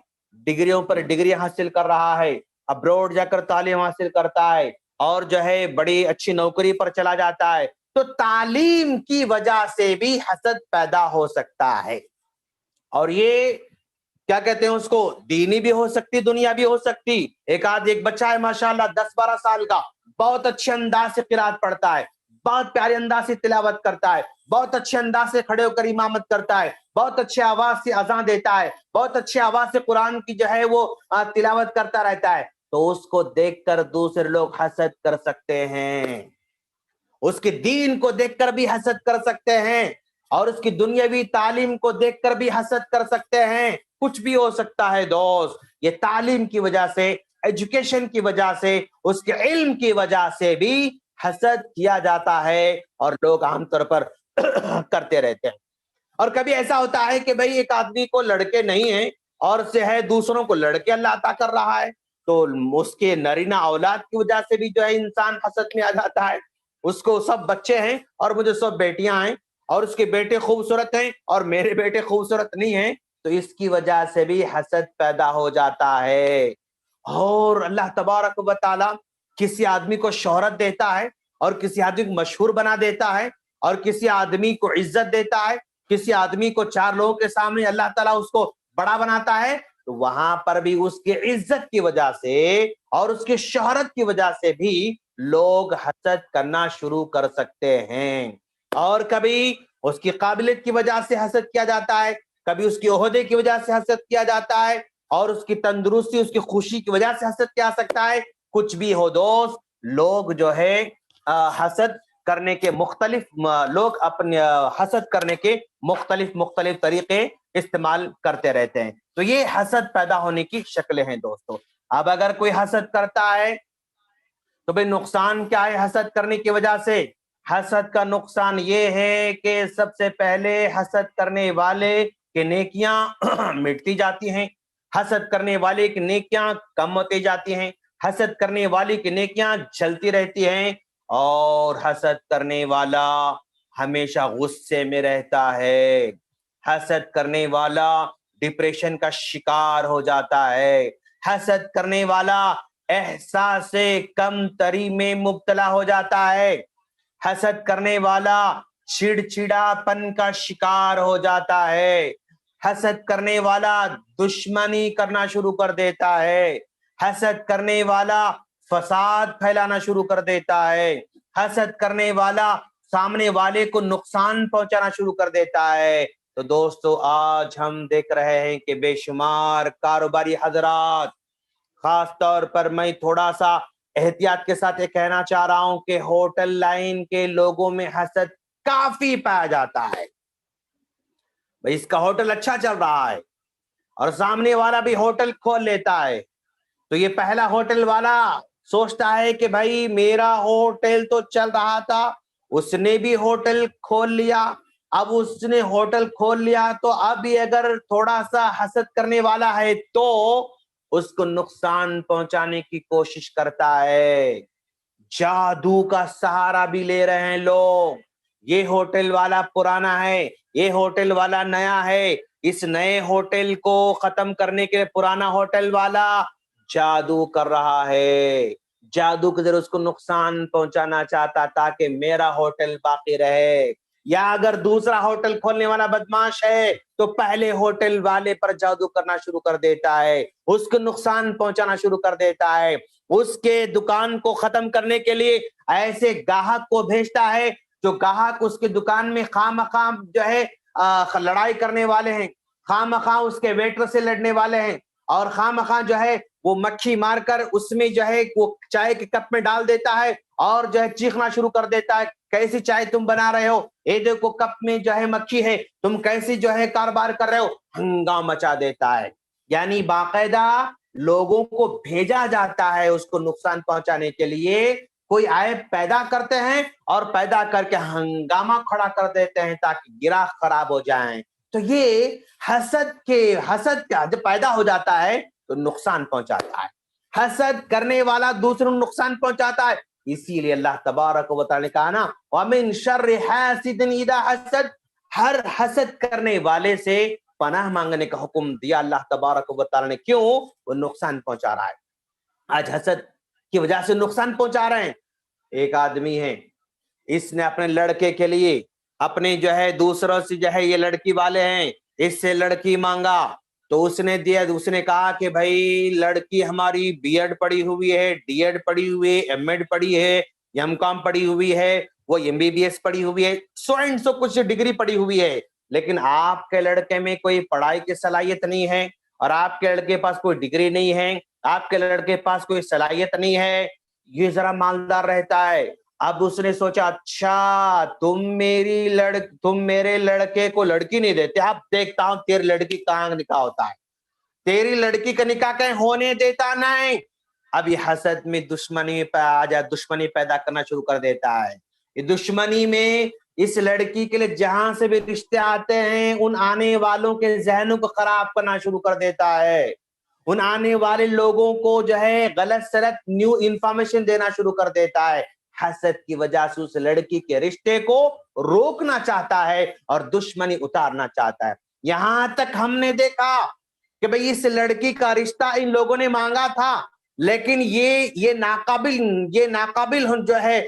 ڈگریوں پر ڈگری حاصل کر رہا ہے، ابروڈ جا کر تعلیم حاصل کرتا ہے، اور جو ہے بڑی اچھی نوکری پر چلا جاتا ہے، تو تعلیم کی وجہ سے بھی حسد پیدا ہو سکتا ہے۔ اور یہ کیا کہتے ہیں اس کو، دینی بھی ہو سکتی، دنیا بھی ہو سکتی۔ ایک بچہ ہے ماشاءاللہ 10-12 سال کا، بہت اچھے انداز سے قرات پڑھتا ہے، بہت پیارے انداز سے تلاوت کرتا ہے، بہت اچھے انداز سے کھڑے ہو کر امامت کرتا ہے، بہت اچھے آواز سے اذان دیتا ہے، بہت اچھے آواز سے قرآن کی جو ہے وہ تلاوت کرتا رہتا ہے، تو اس کو دیکھ کر دوسرے لوگ حسد کر سکتے ہیں، اس کے دین کو دیکھ کر بھی حسد کر سکتے ہیں، اور اس کی دنیاوی تعلیم کو دیکھ کر بھی حسد کر سکتے ہیں۔ کچھ بھی ہو سکتا ہے دوست، یہ تعلیم کی وجہ سے، ایجوکیشن کی وجہ سے، اس کے علم کی وجہ سے بھی حسد کیا جاتا ہے، اور لوگ عام طور پر کرتے رہتے ہیں۔ اور کبھی ایسا ہوتا ہے کہ بھئی ایک آدمی کو لڑکے نہیں ہیں، اور سے ہے دوسروں کو لڑکے اللہ عطا کر رہا ہے، تو اس کے نرینہ اولاد کی وجہ سے بھی جو ہے انسان حسد میں آ جاتا ہے۔ اس کو سب بچے ہیں اور مجھے سب بیٹیاں ہیں اور اس کے بیٹے خوبصورت ہیں اور میرے بیٹے خوبصورت نہیں ہیں، تو اس کی وجہ سے بھی حسد پیدا ہو جاتا ہے۔ اور اللہ تبارک و تعالی کسی آدمی کو شہرت دیتا ہے اور کسی آدمی کو مشہور بنا دیتا ہے اور کسی آدمی کو عزت دیتا ہے، کسی آدمی کو 4 لوگوں کے سامنے اللہ تعالیٰ اس کو بڑا بناتا ہے، تو وہاں پر بھی اس کی عزت کی وجہ سے اور اس کی شہرت کی وجہ سے بھی لوگ حسد کرنا شروع کر سکتے ہیں۔ اور کبھی اس کی قابلیت کی وجہ سے حسد کیا جاتا ہے، کبھی اس کے عہدے کی وجہ سے حسد کیا جاتا ہے، اور اس کی تندرستی اس کی خوشی کی وجہ سے حسد کیا سکتا ہے۔ کچھ بھی ہو دوست، لوگ جو ہے حسد کرنے کے مختلف طریقے استعمال کرتے رہتے ہیں۔ تو یہ حسد پیدا ہونے کی شکلیں ہیں دوستو۔ اب اگر کوئی حسد کرتا ہے تو بھئی نقصان کیا ہے حسد کرنے کی وجہ سے؟ حسد کا نقصان یہ ہے کہ سب سے پہلے حسد کرنے والے کی نیکیاں مٹتی جاتی ہیں، حسد کرنے والے کی نیکیاں کم ہوتی جاتی ہیں، حسد کرنے والی کی نیکیاں جلتی رہتی ہیں، اور حسد کرنے والا ہمیشہ غصے میں رہتا ہے، حسد کرنے والا ڈپریشن کا شکار ہو جاتا ہے، حسد کرنے والا احساس کم تری میں مبتلا ہو جاتا ہے، حسد کرنے والا چڑچڑا پن کا شکار ہو جاتا ہے، حسد کرنے والا دشمنی کرنا شروع کر دیتا ہے، حسد کرنے والا فساد پھیلانا شروع کر دیتا ہے، حسد کرنے والا سامنے والے کو نقصان پہنچانا شروع کر دیتا ہے۔ تو دوستو آج ہم دیکھ رہے ہیں کہ بے شمار کاروباری حضرات، خاص طور پر میں تھوڑا سا احتیاط کے ساتھ یہ کہنا چاہ رہا ہوں کہ ہوٹل لائن کے لوگوں میں حسد کافی پایا جاتا ہے۔ بھئی اس کا ہوٹل اچھا چل رہا ہے اور سامنے والا بھی ہوٹل کھول لیتا ہے، تو یہ پہلا ہوٹل والا سوچتا ہے کہ بھائی میرا ہوٹل تو چل رہا تھا، اس نے بھی ہوٹل کھول لیا، اب اس نے ہوٹل کھول لیا تو اب یہ اگر تھوڑا سا حسد کرنے والا ہے تو اس کو نقصان پہنچانے کی کوشش کرتا ہے۔ جادو کا سہارا بھی لے رہے ہیں لوگ، یہ ہوٹل والا پرانا ہے، یہ ہوٹل والا نیا ہے، اس نئے ہوٹل کو ختم کرنے کے پرانا ہوٹل والا جادو کر رہا ہے، جادو کے ذریعے اس کو نقصان پہنچانا چاہتا تاکہ میرا ہوٹل باقی رہے۔ یا اگر دوسرا ہوٹل کھولنے والا بدماش ہے تو پہلے ہوٹل والے پر جادو کرنا شروع کر دیتا ہے، اس کو نقصان پہنچانا شروع کر دیتا ہے، اس کے دکان کو ختم کرنے کے لیے ایسے گاہک کو بھیجتا ہے جو گاہک اس کے دکان میں خواہ مخواہ جو ہے لڑائی کرنے والے ہیں، خواہ مخواہ اس کے ویٹر سے لڑنے والے ہیں، اور خواہ مخواہ جو ہے وہ مکھی مار کر اس میں جو ہے وہ چائے کے کپ میں ڈال دیتا ہے اور جو ہے چیخنا شروع کر دیتا ہے، کیسی چائے تم بنا رہے ہو، اے دیکھو کپ میں جو ہے مکھی ہے، تم کیسی جو ہے کاروبار کر رہے ہو، ہنگامہ مچا دیتا ہے۔ یعنی باقاعدہ لوگوں کو بھیجا جاتا ہے اس کو نقصان پہنچانے کے لیے، کوئی عیب پیدا کرتے ہیں اور پیدا کر کے ہنگامہ کھڑا کر دیتے ہیں تاکہ گراہ خراب ہو جائیں۔ تو یہ حسد کا جب پیدا ہو جاتا ہے تو نقصان پہنچاتا ہے، حسد کرنے والا دوسروں کو نقصان پہنچاتا ہے، اسی لیے اللہ تبارک و تعالی نے کہا نا وَمِن شَرِّ حَاسِدٍ إِذَا حَسَدَ، ہر حسد کرنے والے سے پناہ مانگنے کا حکم دیا اللہ تبارک و تعالی نے۔ کیوں؟ وہ نقصان پہنچا رہا ہے، آج حسد کی وجہ سے نقصان پہنچا رہے ہیں۔ ایک آدمی ہے، اس نے اپنے لڑکے کے لیے اپنے جو ہے دوسروں سے جو ہے یہ لڑکی والے ہیں اس سے لڑکی مانگا تو اس نے دیا، اس نے کہا کہ بھائی لڑکی ہماری بی ایڈ پڑھی ہوئی ہے، ڈی ایڈ پڑھی ہوئی ہے، ایم ایڈ پڑھی ہے، ایم کام پڑھی ہوئی ہے، وہ ایم بی بی ایس پڑھی ہوئی ہے، سو کچھ ڈگری پڑھی ہوئی ہے، لیکن آپ کے لڑکے میں کوئی پڑھائی کی صلاحیت نہیں ہے اور آپ کے لڑکے کے پاس کوئی ڈگری نہیں ہے، آپ کے لڑکے کے پاس کوئی صلاحیت نہیں ہے، یہ ذرا مالدار رہتا ہے۔ اب اس نے سوچا اچھا تم میرے لڑکے کو لڑکی نہیں دیتے، اب دیکھتا ہوں تیری لڑکی کہاں نکاح ہوتا ہے، تیری لڑکی کا نکاح کہیں ہونے دیتا نہیں۔ اب یہ حسد میں دشمنی پیدا کرنا شروع کر دیتا ہے۔ یہ دشمنی میں اس لڑکی کے لیے جہاں سے بھی رشتے آتے ہیں ان آنے والوں کے ذہنوں کو خراب کرنا شروع کر دیتا ہے، ان آنے والے لوگوں کو جو ہے غلط سلط نیو انفارمیشن دینا شروع کر دیتا ہے۔ حسد کی وجہ سے اس لڑکی کے رشتے کو روکنا چاہتا ہے اور دشمنی اتارنا چاہتا ہے. یہاں تک ہم نے دیکھا کہ بھئی اس لڑکی کا رشتہ ان لوگوں نے مانگا تھا، لیکن یہ ناقابل جو ہے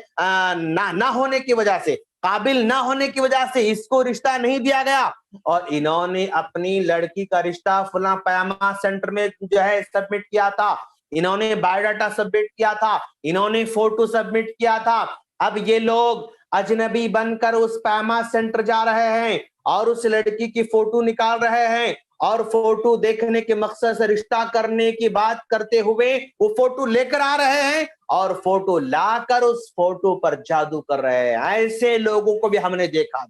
نہ ہونے کی وجہ سے، قابل نہ ہونے کی وجہ سے اس کو رشتہ نہیں دیا گیا، اور انہوں نے اپنی لڑکی کا رشتہ فلاں پیما سینٹر میں جو ہے سبمٹ کیا تھا، انہوں نے بایو ڈاٹا سبمٹ کیا تھا، انہوں نے فوٹو سبمٹ کیا تھا. اب یہ لوگ اجنبی بن کر اس پیما سینٹر جا رہے ہیں اور اس لڑکی کی فوٹو نکال رہے ہیں، اور فوٹو دیکھنے کے مقصد سے رشتہ کرنے کی بات کرتے ہوئے وہ فوٹو لے کر آ رہے ہیں اور فوٹو لا کر اس فوٹو پر جادو کر رہے ہیں. ایسے لوگوں کو بھی ہم نے دیکھا.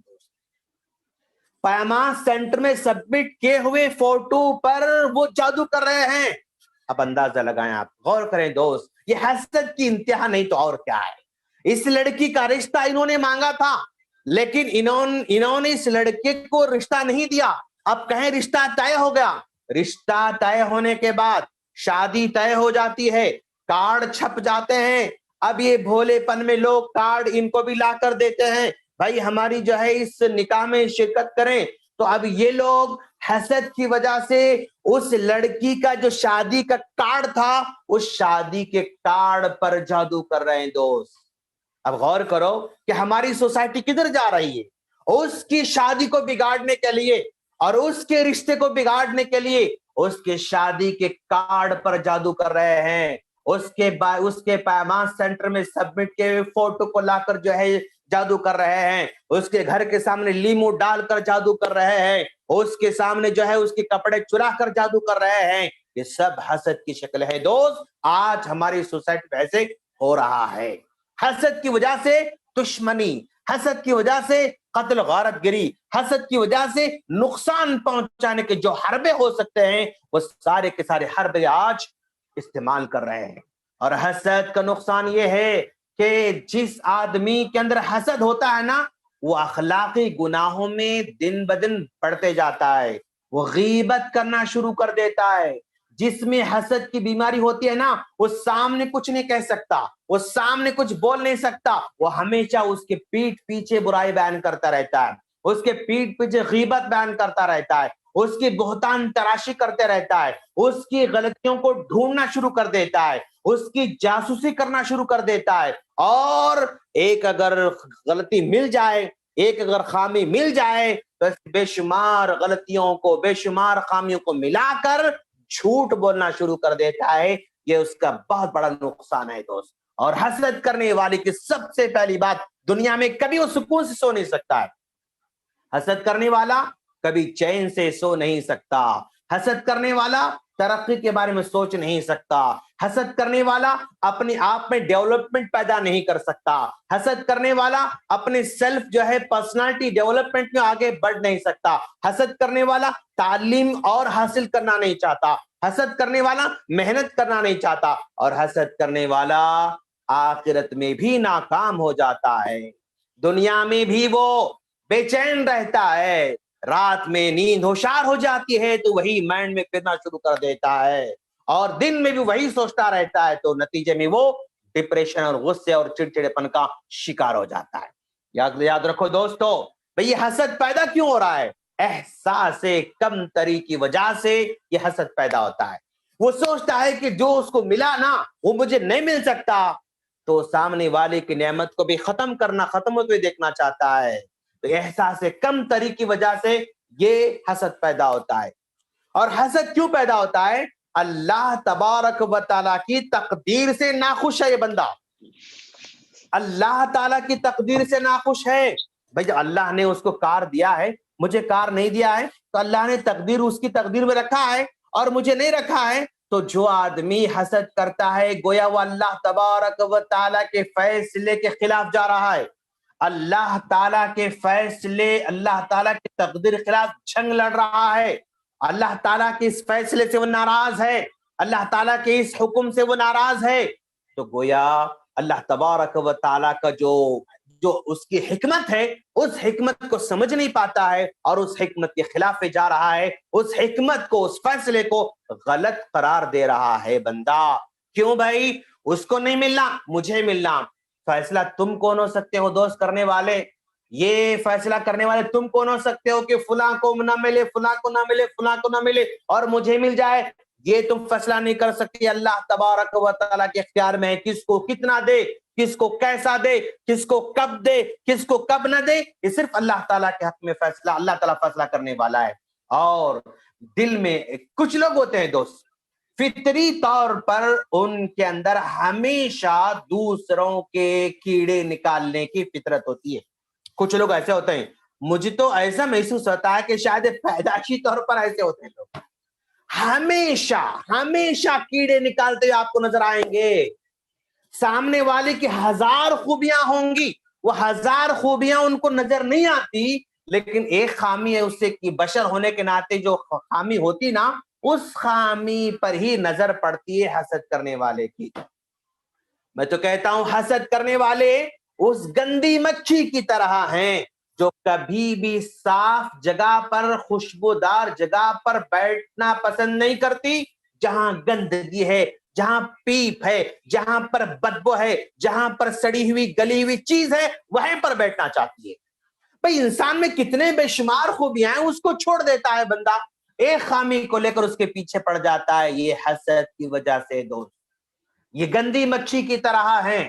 پیما سینٹر میں سبمٹ کیے ہوئے فوٹو پر وہ جادو کر رہے ہیں. اب اندازہ لگائیں، آپ غور کریں دوست، یہ حسد کی انتہا نہیں تو اور کیا ہے. اس لڑکی کا رشتہ انہوں نے مانگا تھا، لیکن انہوں نے اس لڑکے کو رشتہ نہیں دیا. اب کہیں رشتہ طے ہو گیا. رشتہ طے ہونے کے بعد شادی طے ہو جاتی ہے، کارڈ چھپ جاتے ہیں. اب یہ بھولے پن میں لوگ کارڈ ان کو بھی لا کر دیتے ہیں، بھائی ہماری جو ہے اس نکاح میں شرکت کریں. تو اب یہ لوگ حسد کی وجہ سے اس لڑکی کا جو شادی کا کارڈ تھا اس شادی کے کارڈ پر جادو کر رہے ہیں دوست. اب غور کرو کہ ہماری سوسائٹی کدھر جا رہی ہے. اس کی شادی کو بگاڑنے کے لیے اور اس کے رشتے کو بگاڑنے کے لیے اس کے شادی کے کارڈ پر جادو کر رہے ہیں. اس کے پیمان سینٹر میں سبمٹ کے فوٹو کو لا کر جو ہے جادو کر رہے ہیں. اس کے گھر کے سامنے لیمو ڈال کر جادو کر رہے ہیں. اس کے سامنے جو ہے اس کے کپڑے چرا کر جادو کر رہے ہیں. یہ سب حسد کی شکل ہے دوست. آج ہماری سوسائٹی میں ایسے ہو رہا ہے. حسد کی وجہ سے دشمنی، حسد کی وجہ سے قتل غارت گری، حسد کی وجہ سے نقصان پہنچانے کے جو حربے ہو سکتے ہیں وہ سارے کے سارے حربے آج استعمال کر رہے ہیں. اور حسد کا نقصان یہ ہے کہ جس آدمی کے اندر حسد ہوتا ہے نا، وہ اخلاقی گناہوں میں دن بدن بڑھتے جاتا ہے. وہ غیبت کرنا شروع کر دیتا ہے. جس میں حسد کی بیماری ہوتی ہے نا، وہ سامنے کچھ نہیں کہہ سکتا، وہ سامنے کچھ بول نہیں سکتا، وہ ہمیشہ اس کے پیٹھ پیچھے برائی بیان کرتا رہتا ہے، اس کے پیٹھ پیچھے غیبت بیان کرتا رہتا ہے، اس کی بہتان تراشی کرتے رہتا ہے، اس کی غلطیوں کو ڈھونڈنا شروع کر دیتا ہے، اس کی جاسوسی کرنا شروع کر دیتا ہے. اور ایک اگر غلطی مل جائے، ایک اگر خامی مل جائے تو بے شمار غلطیوں کو، بے شمار خامیوں کو ملا کر جھوٹ بولنا شروع کر دیتا ہے. یہ اس کا بہت بڑا نقصان ہے دوست. اور حسد کرنے والے کی سب سے پہلی بات، دنیا میں کبھی وہ سکون سے سو نہیں سکتا ہے. حسد کرنے والا کبھی چین سے سو نہیں سکتا. حسد کرنے والا ترقی کے بارے میں سوچ نہیں سکتا. حسد کرنے والا اپنے آپ میں ڈیولپمنٹ پیدا نہیں کر سکتا. حسد کرنے والا اپنے سیلف جو ہے پرسنالٹی ڈیولپمنٹ میں آگے بڑھ نہیں سکتا. حسد کرنے والا تعلیم اور حاصل کرنا نہیں چاہتا. حسد کرنے والا محنت کرنا نہیں چاہتا. اور حسد کرنے والا آخرت میں بھی ناکام ہو جاتا ہے. دنیا میں بھی وہ بے چین رہتا ہے. رات میں نیند ہوشیار ہو جاتی ہے تو وہی مائنڈ میں پھرنا شروع کر دیتا ہے، اور دن میں بھی وہی سوچتا رہتا ہے، تو نتیجے میں وہ ڈپریشن اور غصے اور چڑچڑے پن کا شکار ہو جاتا ہے. یاد رکھو دوستو، بھئی یہ حسد پیدا کیوں ہو رہا ہے؟ احساس کم تری کی وجہ سے یہ حسد پیدا ہوتا ہے. وہ سوچتا ہے کہ جو اس کو ملا نا وہ مجھے نہیں مل سکتا، تو سامنے والے کی نعمت کو بھی ختم ہوتے دیکھنا چاہتا ہے. تو احساس کم تری کی وجہ سے یہ حسد پیدا ہوتا ہے. اور حسد کیوں پیدا ہوتا ہے؟ اللہ تبارک و تعالیٰ کی تقدیر سے ناخوش ہے یہ بندہ. اللہ تعالیٰ کی تقدیر سے ناخوش ہے. بھئی اللہ نے اس کو کار دیا ہے، مجھے کار نہیں دیا ہے، تو اللہ نے تقدیر اس کی تقدیر میں رکھا ہے اور مجھے نہیں رکھا ہے. تو جو آدمی حسد کرتا ہے گویا وہ اللہ تبارک و تعالیٰ کے فیصلے کے خلاف جا رہا ہے. اللہ تعالیٰ کے فیصلے، اللہ تعالیٰ کی تقدیر کے خلاف جنگ لڑ رہا ہے. اللہ تعالیٰ کے اس فیصلے سے وہ ناراض ہے، اللہ تعالیٰ کے اس حکم سے وہ ناراض ہے. تو گویا اللہ تبارک و تعالیٰ کا جو اس کی حکمت ہے اس حکمت کو سمجھ نہیں پاتا ہے اور اس حکمت کے خلاف جا رہا ہے. اس حکمت کو، اس فیصلے کو غلط قرار دے رہا ہے بندہ. کیوں بھائی؟ اس کو نہیں ملنا، مجھے ملنا. فیصلہ تم کون ہو سکتے ہو دوست کرنے والے؟ یہ فیصلہ کرنے والے تم کون ہو سکتے ہو کہ فلاں کو نہ ملے، فلاں کو نہ ملے، فلاں کو نہ ملے اور مجھے مل جائے؟ یہ تم فیصلہ نہیں کر سکتے. اللہ تبارک و تعالیٰ کے اختیار میں ہے کس کو کتنا دے، کس کو کیسا دے، کس کو کب دے، کس کو کب نہ دے. یہ صرف اللہ تعالیٰ کے حق میں فیصلہ، اللہ تعالیٰ فیصلہ کرنے والا ہے. اور دل میں کچھ لوگ ہوتے ہیں دوست، فطری طور پر ان کے اندر ہمیشہ دوسروں کے کیڑے نکالنے کی فطرت ہوتی ہے. کچھ لوگ ایسے ہوتے ہیں، مجھے تو ایسا محسوس ہوتا ہے کہ شاید پیدائشی طور پر ایسے ہوتے ہیں لوگ، ہمیشہ ہمیشہ کیڑے نکالتے ہوئے آپ کو نظر آئیں گے. سامنے والے کی 1000 خوبیاں ہوں گی، وہ 1000 خوبیاں ان کو نظر نہیں آتی، لیکن ایک خامی ہے اس سے کہ بشر ہونے کے ناطے جو خامی ہوتی نا، اس خامی پر ہی نظر پڑتی ہے حسد کرنے والے کی. میں تو کہتا ہوں حسد کرنے والے اس گندی مکھی کی طرح ہیں جو کبھی بھی صاف جگہ پر، خوشبودار جگہ پر بیٹھنا پسند نہیں کرتی. جہاں گندگی ہے، جہاں پیپ ہے، جہاں پر بدبو ہے، جہاں پر سڑی ہوئی گلی ہوئی چیز ہے، وہیں پر بیٹھنا چاہتی ہے. بھئی انسان میں کتنے بے شمار خوبیاں ہیں، اس کو چھوڑ دیتا ہے بندہ، ایک خامی کو لے کر اس کے پیچھے پڑ جاتا ہے. یہ حسد کی وجہ سے دوست، یہ گندی مچھی کی طرح ہیں،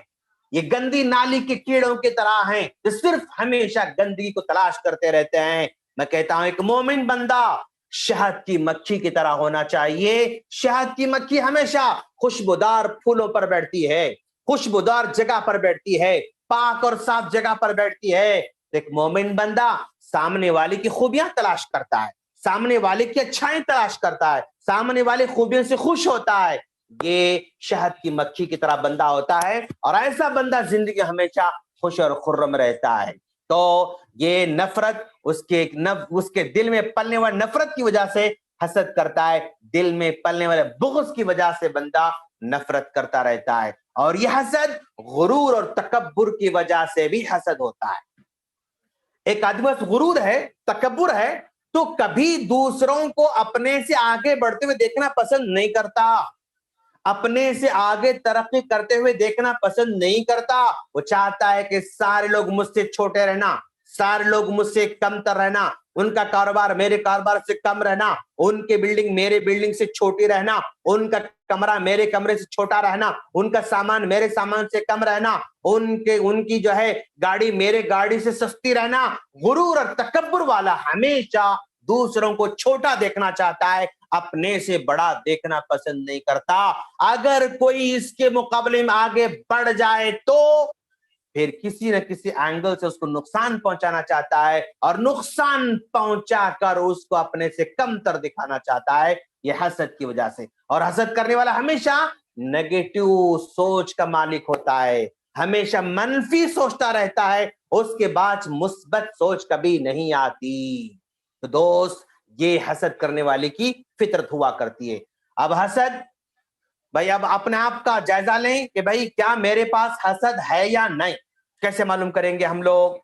یہ گندی نالی کے کیڑوں کی طرح ہیں جو صرف ہمیشہ گندگی کو تلاش کرتے رہتے ہیں. میں کہتا ہوں ایک مومن بندہ شہد کی مکھی کی طرح ہونا چاہیے. شہد کی مکھی ہمیشہ خوشبودار پھولوں پر بیٹھتی ہے، خوشبودار جگہ پر بیٹھتی ہے، پاک اور صاف جگہ پر بیٹھتی ہے. ایک مومن بندہ سامنے والے کی خوبیاں تلاش کرتا ہے، سامنے والے کی اچھائیں تلاش کرتا ہے، سامنے والے خوبیوں سے خوش ہوتا ہے. یہ شہد کی مکھی کی طرح بندہ ہوتا ہے، اور ایسا بندہ زندگی ہمیشہ خوش اور خرم رہتا ہے. تو یہ نفرت اس کے دل میں پلنے والی نفرت کی وجہ سے حسد کرتا ہے، دل میں پلنے والے بغض کی وجہ سے بندہ نفرت کرتا رہتا ہے. اور یہ حسد غرور اور تکبر کی وجہ سے بھی حسد ہوتا ہے. ایک آدمی بس غرور ہے، تکبر ہے، تو کبھی دوسروں کو اپنے سے آگے بڑھتے ہوئے دیکھنا پسند نہیں کرتا، اپنے سے آگے ترقی کرتے ہوئے دیکھنا پسند نہیں کرتا. وہ چاہتا ہے کہ سارے لوگ مجھ سے چھوٹے رہنا، سارے لوگ مجھ سے کم تر رہنا، ان کا کاروبار میرے کاروبار سے کم رہنا، ان کے بلڈنگ میرے بلڈنگ سے چھوٹی رہنا، ان کا کمرہ میرے کمرے سے چھوٹا رہنا، ان کا سامان میرے سامان سے کم رہنا، ان کی جو ہے گاڑی میرے گاڑی سے سستی رہنا. غرور اور تکبر والا ہمیشہ دوسروں کو چھوٹا دیکھنا چاہتا ہے، اپنے سے بڑا دیکھنا پسند نہیں کرتا. اگر کوئی اس کے مقابلے میں آگے بڑھ جائے تو پھر کسی نہ کسی اینگل سے اس کو نقصان پہنچانا چاہتا ہے، اور نقصان پہنچا کر اس کو اپنے سے کم تر دکھانا چاہتا ہے. یہ حسد کی وجہ سے. اور حسد کرنے والا ہمیشہ نیگیٹو سوچ کا مالک ہوتا ہے، ہمیشہ منفی سوچتا رہتا ہے، اس کے بعد مثبت سوچ کبھی نہیں آتی. تو دوست یہ حسد کرنے والے کی فطرت ہوا کرتی ہے. اب حسد، بھائی اب اپنے آپ کا جائزہ لیں کہ بھائی کیا میرے پاس حسد ہے یا نہیں. کیسے معلوم کریں گے ہم لوگ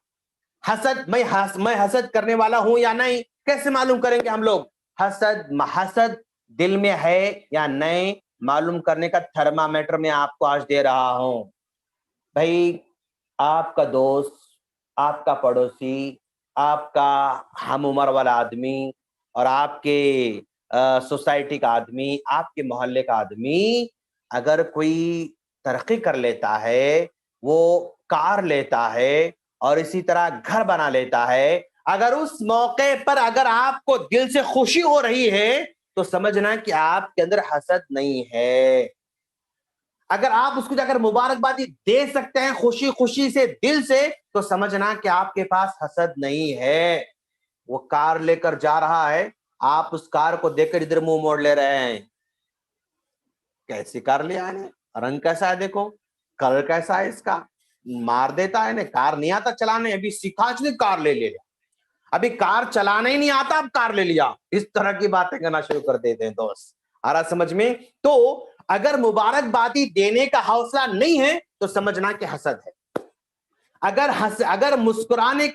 حسد، میں حسد کرنے والا ہوں یا نہیں؟ کیسے معلوم کریں گے ہم لوگ حسد دل میں ہے یا نہیں؟ معلوم کرنے کا تھرمامیٹر میں آپ کو آج دے رہا ہوں. بھائی آپ کا دوست، آپ کا پڑوسی، آپ کا ہم عمر والا آدمی، اور آپ کے سوسائٹی کا آدمی، آپ کے محلے کا آدمی اگر کوئی ترقی کر لیتا ہے، وہ کار لیتا ہے اور اسی طرح گھر بنا لیتا ہے، اگر اس موقع پر اگر آپ کو دل سے خوشی ہو رہی ہے تو سمجھنا کہ آپ کے اندر حسد نہیں ہے. اگر آپ اس کو جا کر مبارکبادی دے سکتے ہیں خوشی سے دل سے تو سمجھنا کہ آپ کے پاس حسد نہیں ہے. وہ کار لے کر جا رہا ہے، آپ اس کار کو دیکھ کر ادھر منہ موڑ لے رہے ہیں، کیسی کار لے آئے، رنگ کیسا ہے، دیکھو کلر کیسا ہے اس کا، مار دیتا ہے. کار نہیں آتا چلانے، ابھی سکھا چلی کار لے لیا، ابھی کار چلانا ہی نہیں آتا اب کار لے لیا. اس طرح کی باتیں کرنا شروع کر دیتے ہیں دوست. آ رہا سمجھ میں؟ تو اگر مبارکبادی دینے کا حوصلہ نہیں ہے تو سمجھنا کہ حسد ہے. اگر مسکرانے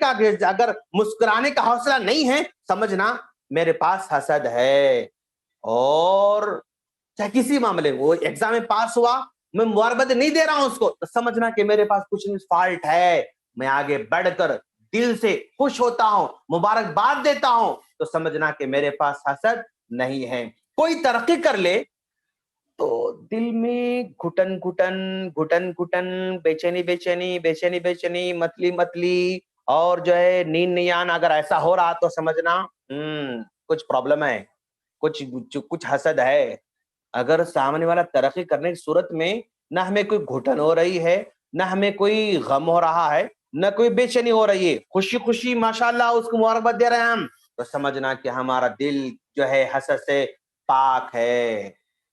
کا حوصلہ نہیں ہے سمجھنا میرے پاس حسد ہے. اور چاہے کسی معاملے، وہ ایگزام میں پاس ہوا، میں مبارکباد نہیں دے رہا ہوں اس کو، تو سمجھنا کہ میرے پاس کچھ نہیں فالٹ ہے. میں آگے بڑھ کر دل سے خوش ہوتا ہوں، مبارکباد دیتا ہوں، تو سمجھنا کہ میرے پاس حسد نہیں ہے. کوئی ترقی کر لے تو دل میں گھٹن گھٹن، بے چینی، متلی اور جو ہے نیند نہیں آنا. اگر ایسا ہو رہا تو سمجھنا کچھ پرابلم ہے، کچھ حسد ہے. اگر سامنے والا ترقی کرنے کی صورت میں نہ ہمیں کوئی گھٹن ہو رہی ہے، نہ ہمیں کوئی غم ہو رہا ہے، نہ کوئی بے چینی ہو رہی ہے، خوشی ماشاءاللہ اس کو مبارکباد دے رہے ہیں ہم، تو سمجھنا کہ ہمارا دل جو ہے حسد سے پاک ہے.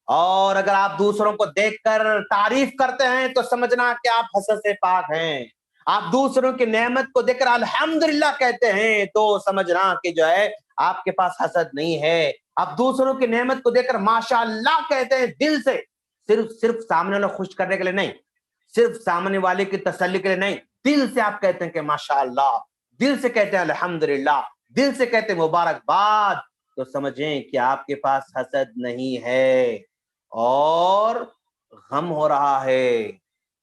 اور اگر آپ دوسروں کو دیکھ کر تعریف کرتے ہیں تو سمجھنا کہ آپ حسد سے پاک ہیں. آپ دوسروں کی نعمت کو دیکھ کر الحمدللہ کہتے ہیں تو سمجھنا کہ جو ہے آپ کے پاس حسد نہیں ہے. آپ دوسروں کی نعمت کو دیکھ کر ماشاءاللہ کہتے ہیں دل سے، صرف سامنے والے خوش کرنے کے لیے نہیں، صرف سامنے والے کی تسلی کے لیے نہیں، دل سے آپ کہتے ہیں کہ ماشاءاللہ، دل سے کہتے ہیں الحمدللہ، دل سے کہتے ہیں مبارکباد، تو سمجھیں کہ آپ کے پاس حسد نہیں ہے. اور غم ہو رہا ہے،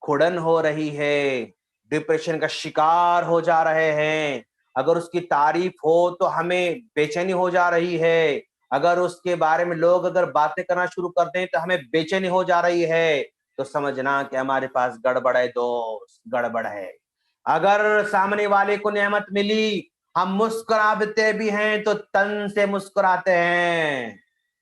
کھڑن ہو رہی ہے، ڈپریشن کا شکار ہو جا رہے ہیں. اگر اس کی تعریف ہو تو ہمیں بے چینی ہو جا رہی ہے، اگر اس کے بارے میں لوگ اگر باتیں کرنا شروع کر دیں تو ہمیں بے چینی ہو جا رہی ہے، تو سمجھنا کہ ہمارے پاس گڑبڑ ہے دوست، گڑبڑ ہے. اگر سامنے والے کو نعمت ملی، ہم مسکراتے بھی ہیں تو تن سے مسکراتے ہیں.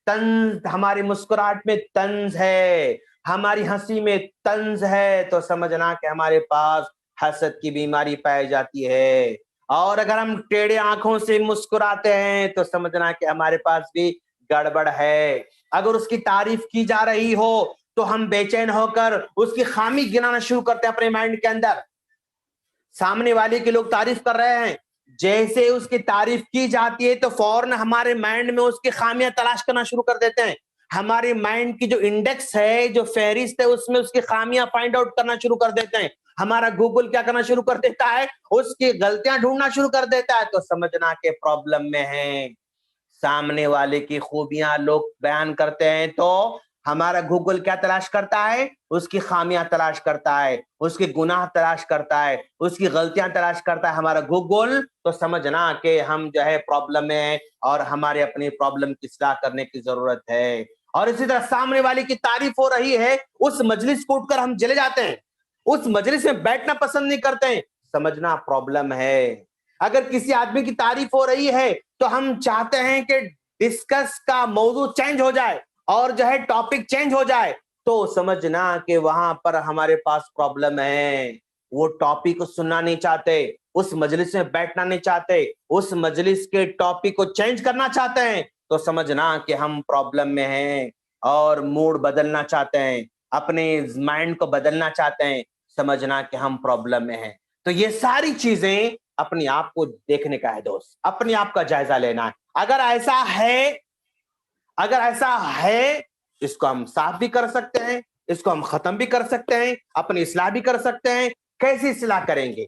طنز، ہماری مسکراہٹ میں طنز ہے، ہماری ہنسی میں طنز ہے، تو سمجھنا کہ ہمارے پاس حسد کی بیماری پائی جاتی ہے. اور اگر ہم ٹیڑھے آنکھوں سے مسکراتے ہیں تو سمجھنا کہ ہمارے پاس بھی گڑبڑ ہے. اگر اس کی تعریف کی جا رہی ہو تو ہم بے چین ہو کر اس کی خامی گنانا شروع کرتے ہیں اپنے مائنڈ کے اندر. سامنے والے کے لوگ تعریف کر رہے ہیں، جیسے اس کی تعریف کی جاتی ہے تو فوراً ہمارے مائنڈ میں اس کی خامیاں تلاش کرنا شروع کر دیتے ہیں. ہماری مائنڈ کی جو انڈیکس ہے، جو فہرست ہے، اس میں اس کی خامیاں فائنڈ آؤٹ کرنا شروع کر دیتے ہیں. ہمارا گوگل کیا کرنا شروع کر دیتا ہے؟ اس کی غلطیاں ڈھونڈنا شروع کر دیتا ہے، تو سمجھنا کہ پرابلم میں ہے. سامنے والے کی خوبیاں لوگ بیان کرتے ہیں تو ہمارا گوگل کیا تلاش کرتا ہے؟ اس کی خامیاں تلاش کرتا ہے، اس کے گناہ تلاش کرتا ہے، اس کی غلطیاں تلاش کرتا ہے ہمارا گوگل. تو سمجھنا کہ ہم جو ہے پرابلم میں ہیں اور ہمارے اپنی پرابلم کی اصلاح کرنے کی ضرورت ہے. اور اسی طرح سامنے والے کی تعریف ہو رہی ہے، اس مجلس کو اٹھ کر ہم چلے جاتے ہیں، اس مجلس میں بیٹھنا پسند نہیں کرتے ہیں، سمجھنا پرابلم ہے. اگر کسی آدمی کی تعریف ہو رہی ہے تو ہم چاہتے ہیں کہ ڈسکس کا موضوع چینج ہو جائے اور جو ہے ٹاپک چینج ہو جائے، تو سمجھنا کہ وہاں پر ہمارے پاس پرابلم ہے. وہ ٹاپک کو سننا نہیں چاہتے، اس مجلس میں بیٹھنا نہیں چاہتے، اس مجلس کے ٹاپک کو چینج کرنا چاہتے ہیں، تو سمجھنا کہ ہم پرابلم میں ہیں اور موڈ بدلنا چاہتے ہیں، اپنے مائنڈ کو بدلنا چاہتے ہیں، سمجھنا کہ ہم پرابلم میں ہیں. تو یہ ساری چیزیں اپنے آپ کو دیکھنے کا ہے دوست، اپنے آپ کا جائزہ لینا ہے. اگر ایسا ہے اس کو ہم صاف بھی کر سکتے ہیں، اس کو ہم ختم بھی کر سکتے ہیں، اپنی اصلاح بھی کر سکتے ہیں. کیسے اصلاح کریں گے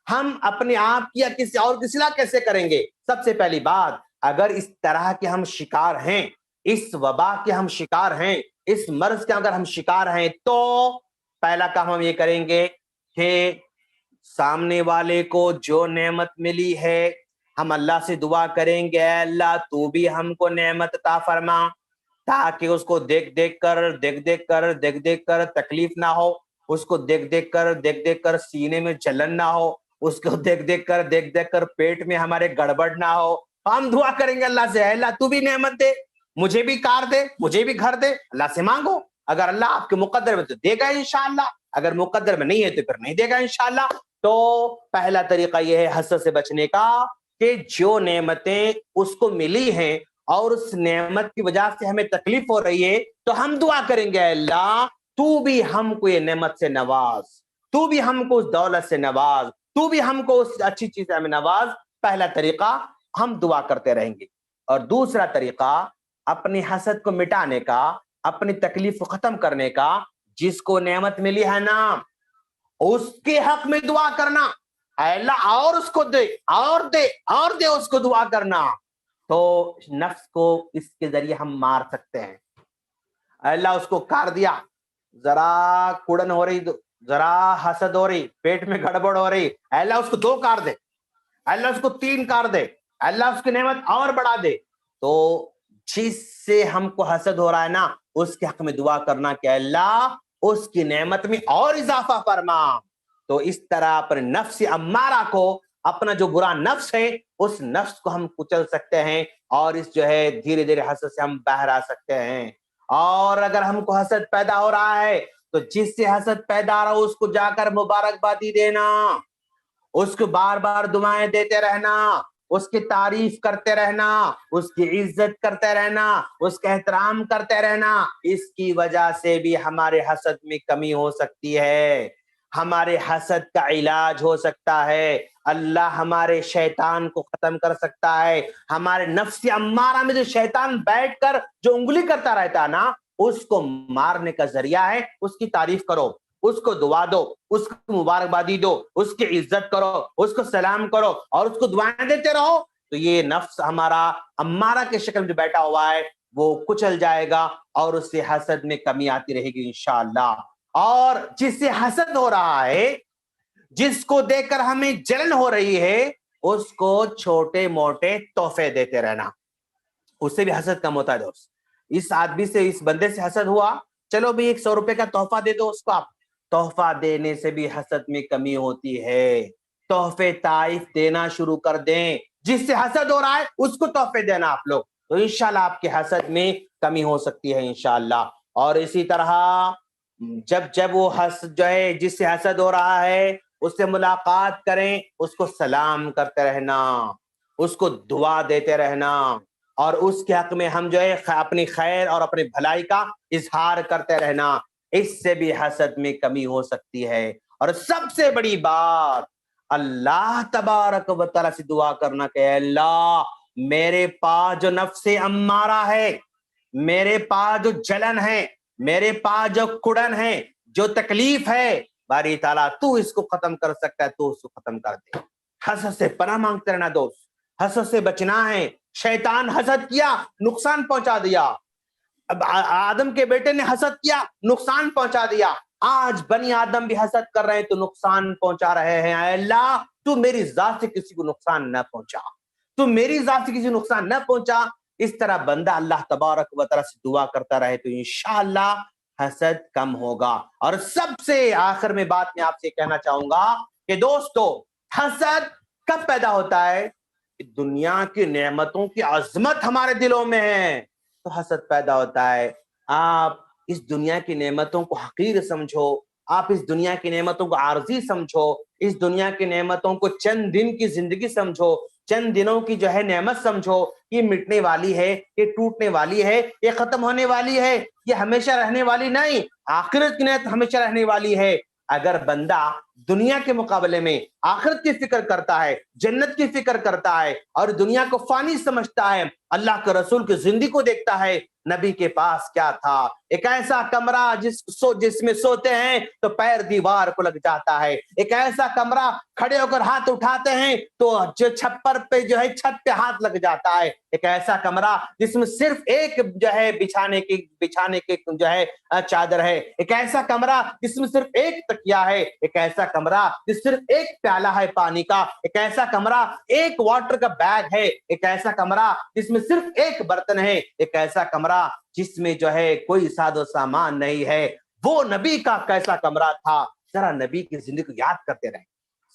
ہم اپنے آپ کی یا کسی اور کی اصلاح کیسے کریں گے؟ سب سے پہلی بات، اگر اس طرح کے ہم شکار ہیں، اس وبا کے ہم شکار ہیں، اس مرض کے اگر ہم شکار ہیں، تو پہلا کام ہم یہ کریں گے کہ سامنے والے کو جو نعمت ملی ہے ہم اللہ سے دعا کریں گے، اے اللہ تو بھی ہم کو نعمت عطا فرما، تاکہ اس کو دیکھ دیکھ کر تکلیف نہ ہو، اس کو دیکھ کر سینے میں جلن نہ ہو، اس کو دیکھ کر پیٹ میں ہمارے گڑبڑ نہ ہو. ہم دعا کریں گے اللہ سے، اے اللہ تو بھی نعمت دے، مجھے بھی کار دے، مجھے بھی گھر دے. اللہ سے مانگو، اگر اللہ آپ کے مقدر میں تو دے گا انشاءاللہ، اگر مقدر میں نہیں ہے تو پھر نہیں دے گا انشاءاللہ. تو پہلا طریقہ یہ ہے حسد سے بچنے کا کہ جو نعمتیں اس کو ملی ہیں اور اس نعمت کی وجہ سے ہمیں تکلیف ہو رہی ہے، تو ہم دعا کریں گے اے اللہ تو بھی ہم کو یہ نعمت سے نواز، تو بھی ہم کو اس دولت سے نواز، تو بھی ہم کو اس اچھی چیز سے ہمیں نواز. پہلا طریقہ ہم دعا کرتے رہیں گے. اور دوسرا طریقہ اپنی حسد کو مٹانے کا، اپنی تکلیف کو ختم کرنے کا، جس کو نعمت ملی ہے نا اس کے حق میں دعا کرنا، اے اللہ اور اس کو دے اور دے اور دے، اس کو دعا کرنا. تو نفس کو اس کے ذریعے ہم مار سکتے ہیں. اے اللہ اس کو کار دیا، ذرا کڑن ہو رہی, ذرا حسد ہو رہی, پیٹ میں گڑبڑ ہو رہی, اللہ اس کو 2 کار دے, اللہ اس کو 3 کار دے, اللہ اس کی نعمت اور بڑھا دے. تو جس سے ہم کو حسد ہو رہا ہے نا, اس کے حق میں دعا کرنا کہ اللہ اس کی نعمت میں اور اضافہ فرما. تو اس طرح اپنے نفس امارہ کو, اپنا جو برا نفس ہے اس نفس کو ہم کچل سکتے ہیں, اور اس جو ہے دھیرے دھیرے حسد سے ہم باہر آ سکتے ہیں. اور اگر ہم کو حسد پیدا ہو رہا ہے تو جس سے حسد پیدا ہو رہا ہے اس کو جا کر مبارکبادی دینا, اس کو بار بار دعائیں دیتے رہنا, اس کی تعریف کرتے رہنا, اس کی عزت کرتے رہنا, اس کا احترام کرتے رہنا. اس کی وجہ سے بھی ہمارے حسد میں کمی ہو سکتی ہے, ہمارے حسد کا علاج ہو سکتا ہے. اللہ ہمارے شیطان کو ختم کر سکتا ہے. ہمارے نفس امارہ میں جو شیطان بیٹھ کر جو انگلی کرتا رہتا ہے نا, اس کو مارنے کا ذریعہ ہے. اس کی تعریف کرو, اس کو دعا دو, اس کو مبارکبادی دو, اس کی عزت کرو, اس کو سلام کرو, اور اس کو دعائیں دیتے رہو. تو یہ نفس ہمارا امارہ کے شکل میں جو بیٹھا ہوا ہے وہ کچل جائے گا, اور اس سے حسد میں کمی آتی رہے گی انشاءاللہ. اور جس سے حسد ہو رہا ہے, جس کو دیکھ کر ہمیں جلن ہو رہی ہے, اس کو چھوٹے موٹے تحفے دیتے رہنا, اس سے بھی حسد کم ہوتا ہے. دوست, اس آدمی سے, اس بندے سے حسد ہوا, چلو بھی 100 روپے کا تحفہ دے دو اس کو. آپ تحفہ دینے سے بھی حسد میں کمی ہوتی ہے. تحفے طائف دینا شروع کر دیں, جس سے حسد ہو رہا ہے اس کو تحفے دینا آپ لوگ, تو انشاءاللہ آپ کے حسد میں کمی ہو سکتی ہے انشاءاللہ. اور اسی طرح جب وہ حسد جو ہے, جس سے حسد ہو رہا ہے, اس سے ملاقات کریں, اس کو سلام کرتے رہنا, اس کو دعا دیتے رہنا, اور اس کے حق میں ہم جو ہے اپنی خیر اور اپنی بھلائی کا اظہار کرتے رہنا. اس سے بھی حسد میں کمی ہو سکتی ہے. اور سب سے بڑی بات, اللہ تبارک و تعالی سے دعا کرنا کہ اللہ میرے پاس جو نفس امارہ ہے, میرے پاس جو جلن ہے, میرے پاس جو کڑن ہے, جو تکلیف ہے, باری تعالیٰ تو اس کو ختم کر سکتا ہے, تو اس کو ختم کر دے. حسد سے پناہ مانگتے رہنا دوست, حسد سے بچنا ہے. شیطان حسد کیا, نقصان پہنچا دیا. اب آدم کے بیٹے نے حسد کیا, نقصان پہنچا دیا. آج بنی آدم بھی حسد کر رہے ہیں تو نقصان پہنچا رہے ہیں. اے اللہ تو میری ذات سے کسی کو نقصان نہ پہنچا, تو میری ذات سے کسی کو نقصان نہ پہنچا. اس طرح بندہ اللہ تبارک و تعالی سے دعا کرتا رہے تو انشاءاللہ حسد کم ہوگا. اور سب سے آخر میں بات میں آپ سے کہنا چاہوں گا کہ دوستو, حسد کب پیدا ہوتا ہے؟ دنیا کی نعمتوں کی عظمت ہمارے دلوں میں ہے تو حسد پیدا ہوتا ہے. آپ اس دنیا کی نعمتوں کو حقیر سمجھو, آپ اس دنیا کی نعمتوں کو عارضی سمجھو, اس دنیا کی نعمتوں کو چند دن کی زندگی سمجھو, چند دنوں کی جو ہے نعمت سمجھو. یہ مٹنے والی ہے, یہ ٹوٹنے والی ہے, یہ ختم ہونے والی ہے, یہ ہمیشہ رہنے والی نہیں. آخرت کی نعمت ہمیشہ رہنے والی ہے. اگر بندہ دنیا کے مقابلے میں آخرت کی فکر کرتا ہے, جنت کی فکر کرتا ہے, اور دنیا کو فانی سمجھتا ہے, اللہ کے رسول کی زندگی کو دیکھتا ہے, نبی کے پاس کیا تھا, ایک ایسا کمرہ جس میں سوتے ہیں تو پیر دیوار کو لگ جاتا ہے, ایک ایسا کمرہ کھڑے ہو کر ہاتھ اٹھاتے ہیں تو جو چھپر پہ جو ہے چھت پہ ہاتھ لگ جاتا ہے, ایک ایسا کمرہ جس میں صرف ایک جو ہے بچھانے کی جو ہے چادر ہے, ایک ایسا کمرہ جس میں صرف ایک تکیا ہے, ایک ایسا کمرہ جس صرف ایک پیالہ ہے پانی کا, ایک ایسا کمرہ ایک واٹر کا بیگ ہے, ایک ایسا کمرہ جس میں صرف ایک برتن ہے, ایک ایسا کمرہ جس میں جو ہے کوئی ساز و سامان نہیں ہے. وہ نبی کا کیسا کمرہ تھا, ذرا نبی کی زندگی کو یاد کرتے رہیں,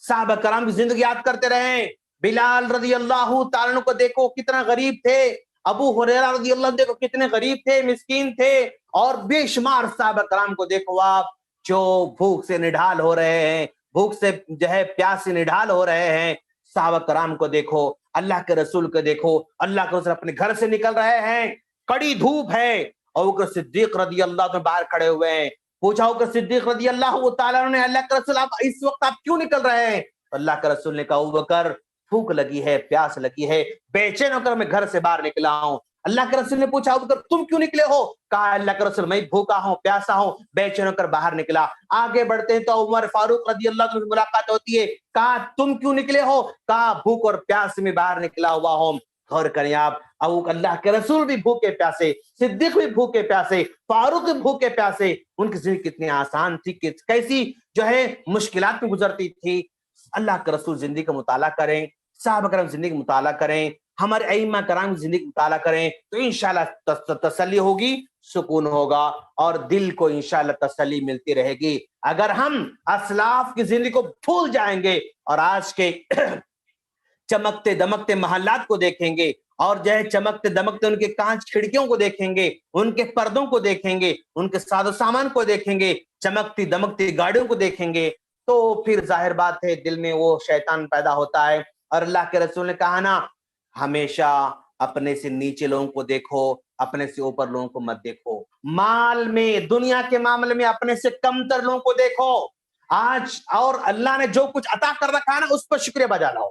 صحابہ کرام کی زندگی یاد کرتے رہیں. بلال رضی اللہ تعالیٰ عنہ کو دیکھو کتنا غریب تھے, ابو ہریرہ رضی اللہ عنہ دیکھو کتنے غریب تھے, مسکین تھے, اور بے شمار صحابہ کرام کو دیکھو آپ جو بھوک سے نڈھال ہو رہے ہیں, بھوک سے جو ہے پیاس سے نڈھال ہو رہے ہیں. صحابہ کرام کو دیکھو, اللہ کے رسول کو دیکھو, اللہ کے رسول اپنے گھر سے نکل رہے ہیں, کڑی دھوپ ہے, ابوبکر صدیق رضی اللہ عنہ باہر کھڑے ہوئے ہیں. پوچھا ابوبکر صدیق رضی اللہ تعالیٰ عنہ نے, اللہ کے رسول آپ اس وقت آپ کیوں نکل رہے ہیں؟ اللہ کے رسول نے کہا ابوبکر بھوک لگی ہے, پیاس لگی ہے, بے چین ہو کر میں گھر سے باہر نکلا ہوں. اللہ کے رسول نے پوچھا ابوبکر تم کیوں نکلے ہو؟ کہا اللہ کے رسول میں بھوکا ہوں, پیاسا ہوں, بے چین ہو کر باہر نکلا. آگے بڑھتے ہیں تو عمر فاروق رضی اللہ عنہ سے ملاقات ہوتی ہے. کہا تم کیوں نکلے ہو؟ کہا بھوک اور پیاس میں باہر نکلا ہوا ہوں. غور کریں آپ، ابو اللہ کے رسول بھی بھوکے پیاسے، صدیق بھی بھوکے پیاسے، فاروق بھی بھوکے پیاسے، ان کی زندگی کتنی آسان تھی، کیسی جو ہے مشکلات میں گزرتی تھی۔ اللہ کے رسول زندگی کا مطالعہ کریں، صحابہ کرام زندگی کا مطالعہ کریں، ہمارے ائمہ کرام کی زندگی کا مطالعہ کریں تو انشاءاللہ تسلی ہوگی، سکون ہوگا، اور دل کو انشاءاللہ تسلی ملتی رہے گی۔ اگر ہم اسلاف کی زندگی کو بھول جائیں گے اور آج کے چمکتے دمکتے محلات کو دیکھیں گے، اور جو ہے چمکتے دمکتے ان کے کانچ کھڑکیوں کو دیکھیں گے، ان کے پردوں کو دیکھیں گے، ان کے ساز و سامان کو دیکھیں گے، چمکتی دمکتی گاڑیوں کو دیکھیں گے، تو پھر ظاہر بات ہے دل میں وہ شیطان پیدا ہوتا ہے۔ اور اللہ کے رسول نے کہا نا، ہمیشہ اپنے سے نیچے لوگوں کو دیکھو، اپنے سے اوپر لوگوں کو مت دیکھو۔ مال میں، دنیا کے معاملے میں اپنے سے کم تر لوگوں کو دیکھو آج، اور اللہ نے جو کچھ عطا کر رکھا ہے نا اس پر شکر بجا لاؤ،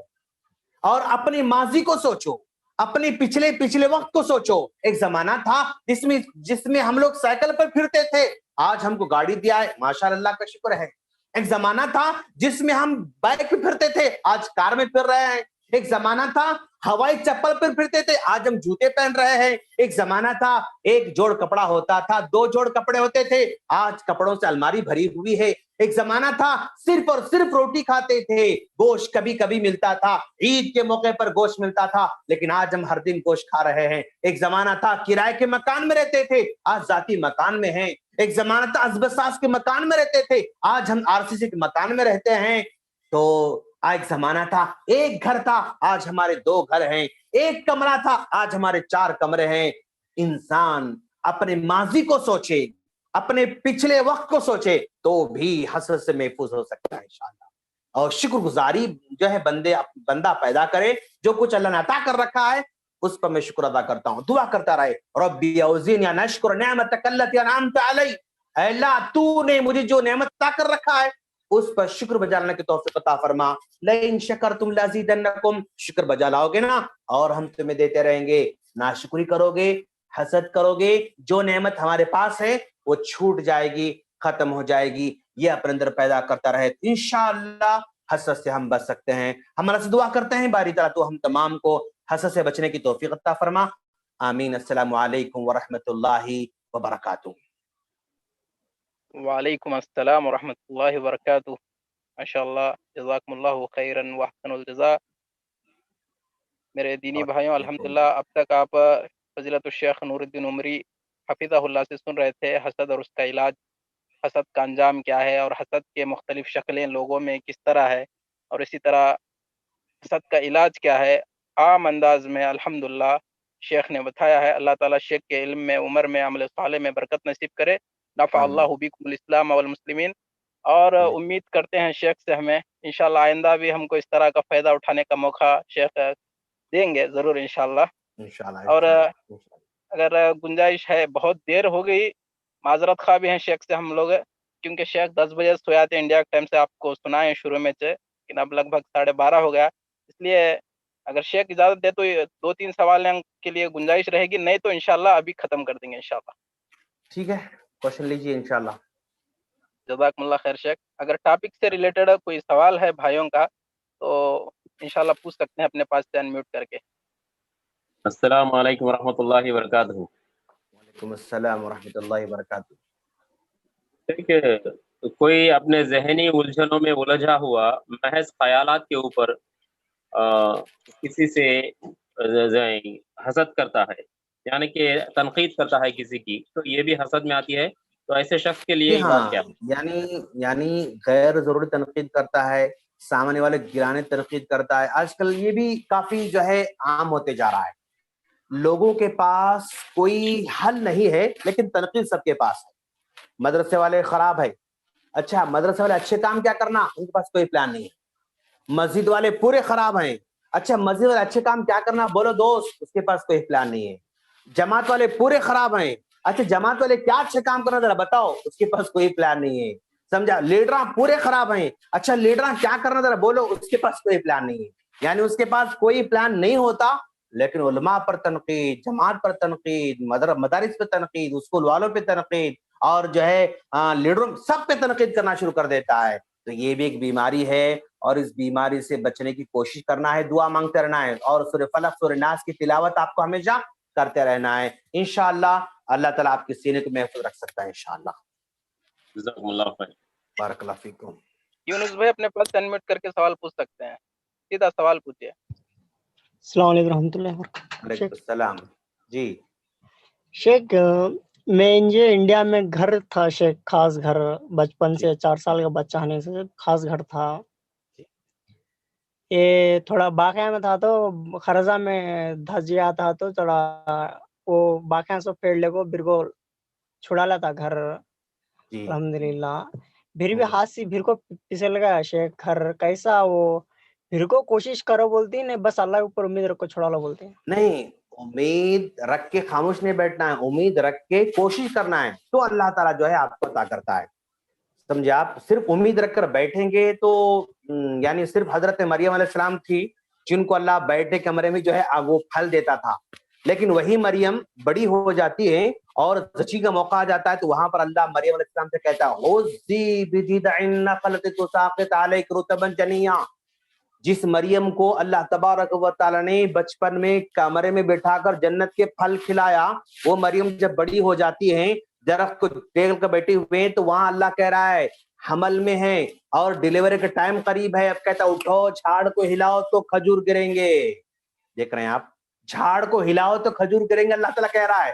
اور اپنی ماضی کو سوچو، اپنی پچھلے وقت کو سوچو۔ ایک زمانہ تھا جس میں ہم لوگ سائیکل پر پھرتے تھے، آج ہم کو گاڑی دیا ہے، ماشاءاللہ اللہ کا شکر ہے۔ ایک زمانہ تھا جس میں ہم بائک پہ پھرتے تھے، آج کار میں پھر رہے ہیں۔ ایک زمانہ تھا ہوائی چپل پر پھرتے تھے، آج ہم جوتے پہن رہے ہیں۔ ایک زمانہ تھا ایک جوڑ کپڑا ہوتا تھا، 2 جوڑ کپڑے ہوتے تھے، آج کپڑوں سے الماری بھری ہوئی ہے۔ ایک زمانہ تھا صرف اور صرف روٹی کھاتے تھے، گوشت کبھی کبھی ملتا تھا، عید کے موقع پر گوشت ملتا تھا، لیکن آج ہم ہر دن گوشت کھا رہے ہیں۔ ایک زمانہ تھا کرائے کے مکان میں رہتے تھے، آج ذاتی مکان میں ہیں۔ ایک زمانہ تھا اسبساس کے مکان میں رہتے تھے، آج ہم RCC کے مکان میں رہتے ہیں۔ تو ایک زمانہ تھا ایک گھر تھا، آج ہمارے 2 گھر ہیں۔ ایک کمرہ تھا، آج ہمارے 4 کمرے ہیں۔ انسان اپنے ماضی کو سوچے، اپنے پچھلے وقت کو سوچے تو بھی حسرت سے محفوظ ہو سکتا ہے انشاءاللہ۔ اور شکر گزاری جو ہے بندہ پیدا کرے، جو کچھ اللہ نے عطا کر رکھا ہے اس پر میں شکر ادا کرتا ہوں، دعا کرتا رہے، ربی اوزینی ان اشکر نعمتک التی انعمت علی، اے اللہ تو نے مجھے جو نعمت عطا کر رکھا ہے اس پر شکر بجا لانے کی توفیق عطا فرما۔ لئن شکرتم لازیدنکم، شکر بجا لاؤ گے نا اور ہم تمہیں دیتے رہیں گے۔ ناشکری کرو گے، حسد کرو گے، جو نعمت ہمارے پاس ہے وہ چھوٹ جائے گی، ختم ہو جائے گی۔ یہ اپنے اندر پیدا کرتا رہے، انشاءاللہ حسد سے ہم بچ سکتے ہیں۔ ہم اللہ سے دعا کرتے ہیں باری تعالیٰ تو ہم تمام کو حسد سے بچنے کی توفیق عطا فرما، آمین۔ السلام علیکم ورحمۃ اللہ وبرکاتہ۔ وعلیکم السلام ورحمۃ اللہ وبرکاتہ۔ ماشاء اللہ، جزاکم اللہ خیرا واحسن الجزاء۔ میرے دینی بھائیوں، الحمدللہ اب تک آپ فضیلت الشیخ نور الدین عمری حفظہ اللہ سے سن رہے تھے حسد اور اس کا علاج، حسد کا انجام کیا ہے اور حسد کے مختلف شکلیں لوگوں میں کس طرح ہے، اور اسی طرح حسد کا علاج کیا ہے عام انداز میں الحمدللہ شیخ نے بتایا ہے۔ اللہ تعالیٰ شیخ کے علم میں، عمر میں، عمل صالح میں برکت نصیب کرے۔ نفع اللہ بکم الاسلام والمسلمین۔ اور امید کرتے ہیں شیخ سے ہمیں انشاءاللہ آئندہ بھی ہم کو اس طرح کا فائدہ اٹھانے کا موقع شیخ دیں گے ضرور انشاءاللہ۔ اور اگر گنجائش ہے، بہت دیر ہو گئی، معذرت خواہ بھی ہیں شیخ سے ہم لوگ، کیونکہ شیخ 10 بجے سو جاتے ہیں انڈیا کے ٹائم سے، آپ کو سنائیں شروع میں سے، لیکن اب لگ بھگ 12:30 ہو گیا، اس لیے اگر شیخ اجازت دے تو 2-3 سوال کے لیے گنجائش رہے گی، نہیں تو انشاءاللہ ابھی ختم کر دیں گے انشاءاللہ۔ ٹھیک ہے، کوشچن لیجیے انشاءاللہ۔ جزاکم اللہ خیر شیخ۔ اگر ٹاپک سے ریلیٹڈ کوئی سوال ہے بھائیوں کا تو انشاءاللہ پوچھ سکتے ہیں اپنے پاس سے انمیوٹ کر کے۔ السلام علیکم ورحمۃ اللہ وبرکاتہ۔ وعلیکم السلام ورحمۃ اللہ وبرکاتہ۔ ٹھیک ہے، کوئی اپنے ذہنی الجھنوں میں الجھا ہوا محض خیالات کے اوپر کسی سے حسد کرتا ہے، یعنی کہ تنقید کرتا ہے کسی کی، تو یہ بھی حسد میں آتی ہے؟ تو ایسے شخص کے لیے علاج کیا ہے؟ یعنی غیر ضروری تنقید کرتا ہے، سامنے والے گرانے تنقید کرتا ہے، آج کل یہ بھی کافی جو ہے عام ہوتے جا رہا ہے۔ لوگوں کے پاس کوئی حل نہیں ہے لیکن تنقید سب کے پاس ہے۔ مدرسے والے خراب ہے، اچھا مدرسے والے اچھے کام کیا کرنا، ان کے پاس کوئی پلان نہیں ہے۔ مسجد والے پورے خراب ہیں، اچھا مسجد والے اچھے کام کیا کرنا بولو دوست، اس کے پاس کوئی پلان نہیں ہے۔ جماعت والے پورے خراب ہیں، اچھا جماعت والے کیا اچھے کام کرنا ذرا بتاؤ، اس کے پاس کوئی پلان نہیں ہے۔ سمجھا؟ لیڈراں پورے خراب ہیں، اچھا لیڈراں کیا کرنا ذرا بولو، اس کے پاس کوئی پلان نہیں ہے۔ یعنی اس کے پاس کوئی پلان نہیں ہوتا، لیکن علماء پر تنقید، جماعت پر تنقید، مدارس پہ تنقید، اسکول والوں پہ تنقید، اور جو ہے لیڈروں سب پہ تنقید کرنا شروع کر دیتا ہے۔ تو یہ بھی ایک بیماری ہے، اور اس بیماری سے بچنے کی کوشش کرنا ہے, دعا مانگتے رہنا ہے, اور سورہ فلق سورہ ناس کی تلاوت آپ کو ہمیشہ کرتے رہنا ہے. انشاءاللہ اللہ تعالیٰ آپ کے سینے کو محفوظ رکھ سکتا ہے انشاءاللہ. جزاکم اللہ خیر. بارک اللہ فیکم. یونس بھائی اپنے پاس انمیوٹ کر کے سوال پوچھ سکتے ہیں, سیدھا سوال پوچھیے. السلام علیکم ورحمۃ اللہ وبرکاتہ. وعلیکم السلام. جی شیخ میں یہ انڈیا میں گھر تھا شیخ, خاص گھر, بچپن سے 4 سال کا بچہ ہونے سے خاص گھر تھا. یہ تھوڑا باقیہ میں تھا تو خرزہ میں دھس گیا تھا, تو تھوڑا وہ باقیہ سے پھیڑ لے کو پھر کو چھڑا لا تھا گھر جی الحمدللہ. پھر بھی ہاتھ سے پھر کو پھسل گیا شیخ گھر. کیسا وہ پھر کو کوشش کرو بولتی ہے, نہیں بس اللہ کے اوپر امید رکھو چھڑا لو بولتے ہیں. نہیں, امید رکھ کے خاموش نہیں بیٹھنا ہے, امید رکھ کے کوشش کرنا ہے, تو اللہ تعالیٰ جو ہے آپ کو عطا کرتا ہے. سمجھے, آپ صرف امید رکھ کر بیٹھیں گے تو یعنی صرف حضرت مریم علیہ السلام تھی جن کو اللہ بیٹھے کمرے میں جو ہے وہ پھل دیتا تھا, لیکن وہی مریم بڑی ہو جاتی ہے اور زچی کا موقع آ جاتا ہے, تو وہاں پر اللہ مریم علیہ السلام سے کہتا ہے ہوزی بجذع النخلۃ تساقط علیک رطبا جنیا. جس مریم کو اللہ تبارک و تعالیٰ نے بچپن میں کمرے میں بٹھا کر جنت کے پھل کھلایا, وہ مریم جب بڑی ہو جاتی ہیں, درخت کو ٹیک کر بیٹھے ہوئے ہیں, تو وہاں اللہ کہہ رہا ہے حمل میں ہے اور ڈیلیوری کا ٹائم قریب ہے. اب کہتا اٹھو جھاڑ کو ہلاؤ تو کھجور گریں گے. دیکھ رہے ہیں آپ, جھاڑ کو ہلاؤ تو کھجور گریں گے, اللہ تعالیٰ کہہ رہا ہے.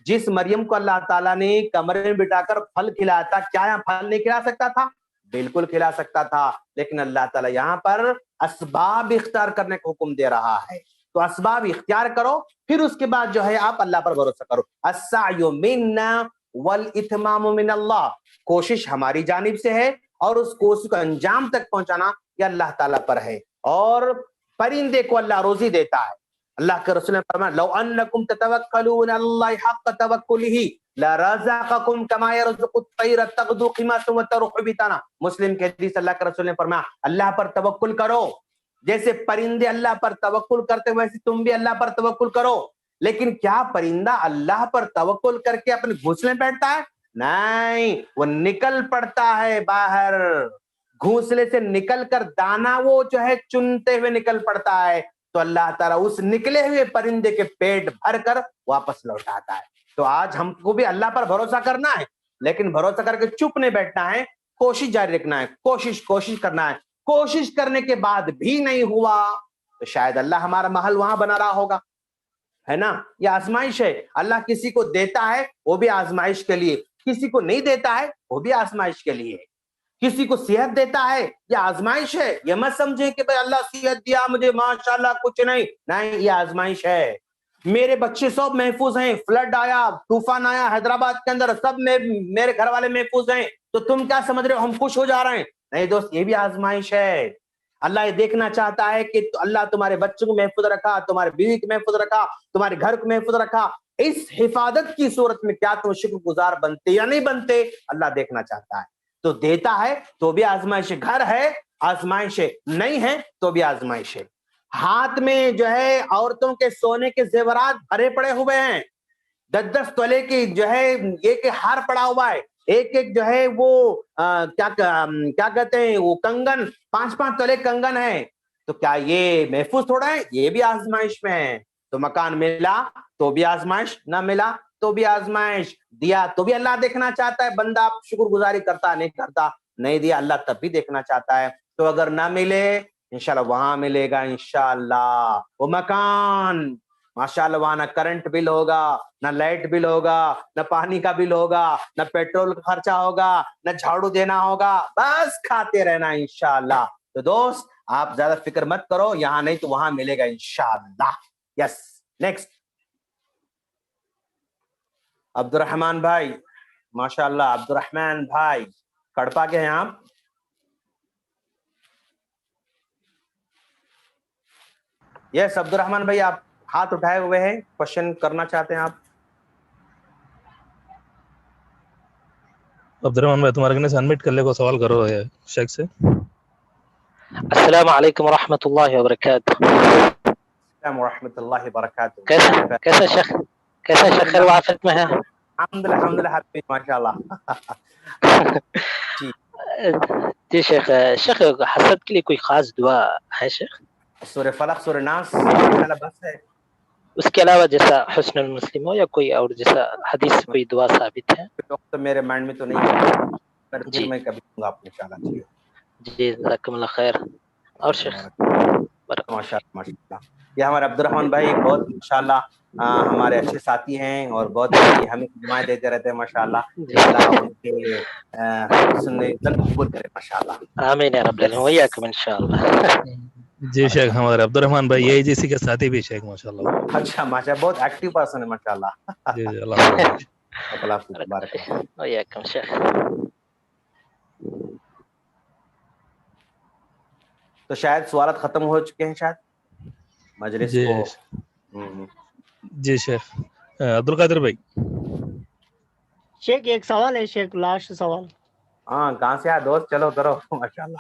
جس مریم کو اللہ تعالیٰ نے کمرے میں بٹھا کر پھل کھلایا تھا, کیا یہاں پھل نہیں کھلا سکتا تھا؟ بالکل کھلا سکتا تھا, لیکن اللہ تعالیٰ یہاں پر اسباب اختیار کرنے کا حکم دے رہا ہے. تو اسباب اختیار کرو, پھر اس کے بعد جو ہے آپ اللہ پر بھروسہ کرو. السعی منا والاتمام من اللہ, کوشش ہماری جانب سے ہے اور اس کوشش کو انجام تک پہنچانا یہ اللہ تعالیٰ پر ہے. اور پرندے کو اللہ روزی دیتا ہے. اللہ کے رسول نے فرمایا لو انکم تتوکلون علی اللہ حق توکلہ لرزقکم کما یرزق الطیر تغدو خماسا وتروح بطانا. مسلم کے حدیث, اللہ کے رسول نے فرمایا اللہ پر توکل کرو, جیسے پرندے اللہ پر توکل کرتے ویسے تم بھی اللہ پر توکل کرو. لیکن کیا پرندہ اللہ پر توکل کر کے اپنے گھونسلے میں بیٹھتا ہے؟ نہیں, وہ نکل پڑتا ہے باہر, گھونسلے سے نکل کر دانا وہ جو ہے چنتے ہوئے نکل پڑتا ہے. تو اللہ تعالیٰ اس نکلے ہوئے پرندے کے پیٹ بھر کر واپس لوٹاتا ہے. تو آج ہم کو بھی اللہ پر بھروسہ کرنا ہے, لیکن بھروسہ کر کے چپ نہیں بیٹھنا ہے, کوشش جاری رکھنا ہے, کوشش کرنا ہے. کوشش کرنے کے بعد بھی نہیں ہوا تو شاید اللہ ہمارا محل وہاں بنا رہا ہوگا, ہے نا. یہ آزمائش ہے. اللہ کسی کو دیتا ہے وہ بھی آزمائش کے لیے, کسی کو نہیں دیتا ہے وہ بھی آزمائش کے لیے. کسی کو صحت دیتا ہے یہ آزمائش ہے. یہ مت سمجھیں کہ بھائی اللہ صحت دیا مجھے ماشاءاللہ کچھ نہیں, نہیں, یہ آزمائش ہے. میرے بچے سب محفوظ ہیں, فلڈ آیا, طوفان آیا حیدرآباد کے اندر, سب میں میرے گھر والے محفوظ ہیں, تو تم کیا سمجھ رہے ہو ہم خوش ہو جا رہے ہیں؟ نہیں دوست, یہ بھی آزمائش ہے. اللہ یہ دیکھنا چاہتا ہے کہ اللہ تمہارے بچوں کو محفوظ رکھا, تمہارے بیوی کو محفوظ رکھا, تمہارے گھر کو محفوظ رکھا. اس حفاظت کی صورت میں کیا تم شکر گزار بنتے یا نہیں بنتے, اللہ دیکھنا چاہتا ہے. تو دیتا ہے تو بھی آزمائش ہے, گھر ہے آزمائش ہے, نہیں ہے تو بھی آزمائش ہے. ہاتھ میں جو ہے عورتوں کے سونے کے زیورات بھرے پڑے ہوئے ہیں, 10-10 تولے کی جو ہے ایک ہار پڑا ہوا ہے, ایک جو ہے وہ کیا کہتے ہیں وہ کنگن, 5-5 تولے کنگن ہے. تو کیا یہ محفوظ تھوڑا ہے؟ یہ بھی آزمائش میں ہے. تو مکان ملا تو بھی آزمائش, نہ ملا تو بھی آزمائش, دیا تو بھی اللہ دیکھنا چاہتا ہے. بندہ شکر گزاری کرتا نہیں کرتا, نہیں دیا اللہ تب بھی دیکھنا چاہتا ہے. تو اگر نہ ملے انشاءاللہ وہاں ملے گا انشاءاللہ وہ مکان, ماشاءاللہ وہاں نہ کرنٹ بل ہوگا, نہ لائٹ بل ہوگا, نہ پانی کا بل ہوگا, نہ پیٹرول کا خرچہ ہوگا, نہ جھاڑو دینا ہوگا, بس کھاتے رہنا انشاءاللہ. تو دوست آپ زیادہ فکر مت کرو, یہاں نہیں تو وہاں ملے گا انشاءاللہ. یس, نیکسٹ عبد الرحمن بھائی, ماشاءاللہ عبد الرحمن بھائی کڑپا کے ہیں آپ. یس عبد الرحمن بھائی آپ ہاتھ اٹھائے ہوئے ہیں, کوشچن کرنا چاہتے ہیں آپ. عبد الرحمن بھائی تمہارے کہنے سے انمیٹ کر لے کو سوال کرو شیخ سے. السلام علیکم ورحمۃ اللہ وبرکاتہ. السلام ورحمۃ اللہ وبرکاتہ. کیسا شیخ خیر وعافیت میں ہے؟ الحمدللہ ماشاءاللہ. جی شیخ، شیخ حسد کے لیے کوئی خاص دعا ہے شیخ؟ سورہ فلق سورہ ناس ماشاءاللہ بس ہے. اس کے علاوہ جیسا حسن المسلم ہو یا کوئی اور جیسا حدیث سے کوئی دعا ثابت ہے؟ اس وقت تو میرے مائنڈ میں تو نہیں ہے، پر پھر جی میں کبھی دوں گا آپ کو انشاءاللہ. ٹھیک ہے. جی، جزاکم اللہ خیر. اور شیخ بارک اللہ ماشاء فیک. اللہ ماشاء اللہ. یہ ہمارے عبد الرحمن بھائی بہت ماشاءاللہ ہمارے اچھے ساتھی ہیں اور بہت اچھی ہمیں دعائیں دیتے رہتے ہیں ماشاءاللہ. جی اللہ ان کے حسن عزت قبول کرے ماشاءاللہ. آمین یا رب العالمین، وإياكم انشاءاللہ. جی شیخ ہمارے عبد الرحمن بھائی یہی جیسی کے ساتھی بھی شیخ ماشاءاللہ. اچھا ماشاء اللہ بہت ایکٹیو پرسن ہے ماشاءاللہ. جی جی الحمدللہ. اللہ حافظ بارک اللہ. وإياكم شیخ. تو شاید سوالات ختم ہو چکے ہیں شاید مجلس جی کو. جی شیخ عبد القادر بھائی. شیخ ایک سوال ہے شیخ، لاسٹ سوال. ہاں کہاں سے آیا دوست؟ چلو کرو ماشاءاللہ.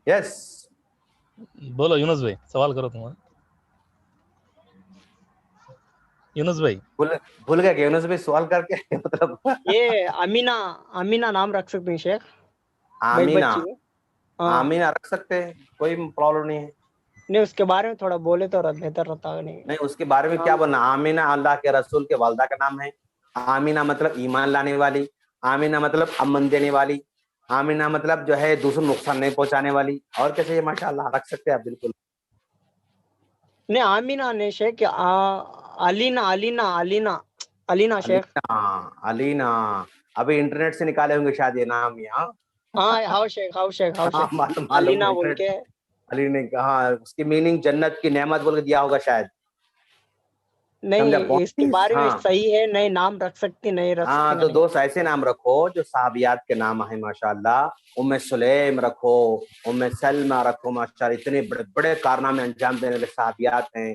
یس بولو یونس بھائی سوال کرو تمہارا. یونس بھائی بھول گیا کہ یونس بھائی سوال کر کے مطلب یہ امینہ نام رکھ سکتے ہیں شیخ؟ آمینہ بچی میں. ہاں آمینہ رکھ سکتے ہیں، کوئی پرابلم نہیں ہے. نہیں، اس کے بارے میں تھوڑا بولے تو بہتر رہتا. نہیں اس کے بارے میں کیا بولنا. آمینہ اللہ کے رسول کے والدہ کا نام ہے. آمینہ مطلب ایمان لانے والی، آمینہ مطلب امن دینے والی، آمینہ مطلب جو ہے دوسروں نقصان نہیں پہنچانے والی. اور کیسے یہ ماشاء اللہ رکھ سکتے ہیں آپ بالکل. نہیں آمینہ نہیں شیخ، علینا شیخ. علینا ابھی انٹرنیٹ سے نکالے ہوں گے شاید یہ نام. یہاں ہاں شیخ معلوم علینا بول انٹرنیٹ کے. علی نے کہا اس کی میننگ جنت کی نعمت بول کے دیا ہوگا شاید. نہیں اس کے بارے میں ہاں صحیح ہے، نہیں نام رکھ سکتے نہیں رکھ ہاں سکتے. تو دوست ایسے نام رکھو جو صحابیات کے نام ہیں ماشاءاللہ. ام سلیم رکھو، ام سلمہ رکھو ماشاءاللہ. اتنے بڑے بڑے کارنامے انجام دینے والے صحابیات ہیں.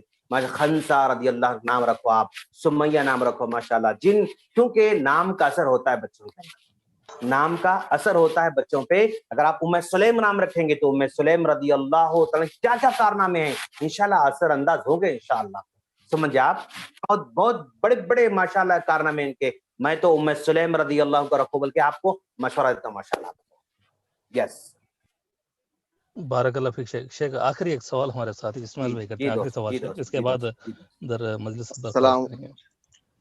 خنسا رضی اللہ نام رکھو آپ، سمیہ نام رکھو ماشاءاللہ. کیونکہ نام کا اثر ہوتا ہے بچوں پہ، نام کا اثر ہوتا ہے بچوں پہ. اگر آپ ام سلیم نام رکھیں گے تو ام سلیم رضی اللہ تعالی کیا کیا کارنامے ہیں انشاءاللہ اثر انداز ہو گئے انشاءاللہ. سمجھے آپ؟ بہت بڑے بڑے ماشاءاللہ کارنامے ان کے. میں تو ام سلیم رضی اللہ کو رکھو بلکہ آپ کو مشورہ دیتا ہوں ماشاءاللہ. یس بارک اللہ فیک شیخ. شیخ آخری ایک سوال ہمارے ساتھی اسماعیل بھائی کرتے ہیں، آخری سوال شیخ، اس کے بعد ادھر مجلس برخاست کریں گے.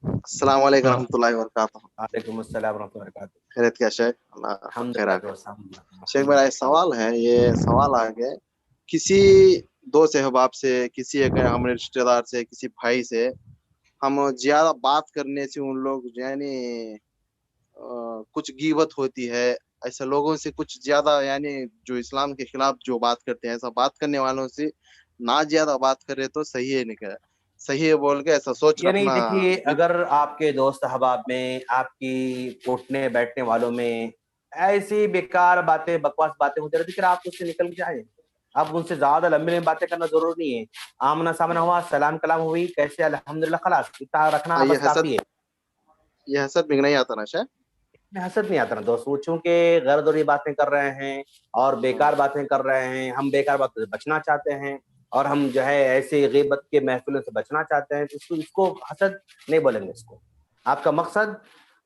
السلام علیکم ورحمۃ اللہ وبرکاتہ. وعلیکم السلام ورحمۃ اللہ وبرکاتہ. خیریت کیا شیخ؟ اللہ خیر آ شیخ. الحمدللہ. میرا ایک سوال ہے، یہ سوال آگے کسی دوست احباب سے، کسی ہمارے رشتے دار سے، کسی بھائی سے ہم زیادہ بات کرنے سے ان لوگ یعنی کچھ غیبت ہوتی ہے، ایسے لوگوں سے کچھ زیادہ یعنی جو اسلام کے خلاف جو بات کرتے ہیں، ایسا بات کرنے والوں سے نہ زیادہ بات کرے تو صحیح ہے نہیں صحیح ہے بول کے ایسا سوچ یعنی رکھنا. دیکھیے اگر آپ کے دوست احباب میں، آپ کی اٹھنے بیٹھنے والوں میں ایسی بیکار باتیں بکواس باتیں ہوتی رہتی، پھر آپ اس سے نکل کے جائیں. اب ان سے زیادہ لمبی لمبی باتیں کرنا ضرور نہیں ہے. آمنا سامنا ہوا، سلام کلام ہوئی، کیسے الحمدللہ، خلاص اتنا رکھنا بس کافی ہے. یہ حسد میں نہیں آتا نا شاید؟ حسد نہیں آتا نا دوست. وہ چونکہ غیر ضروری باتیں کر رہے ہیں اور بیکار باتیں کر رہے ہیں. ہم بیکار باتوں سے بچنا چاہتے ہیں اور ہم جو ہے ایسے غیبت کے محفلوں سے بچنا چاہتے ہیں. اس کو حسد نہیں بولیں گے. اس کو آپ کا مقصد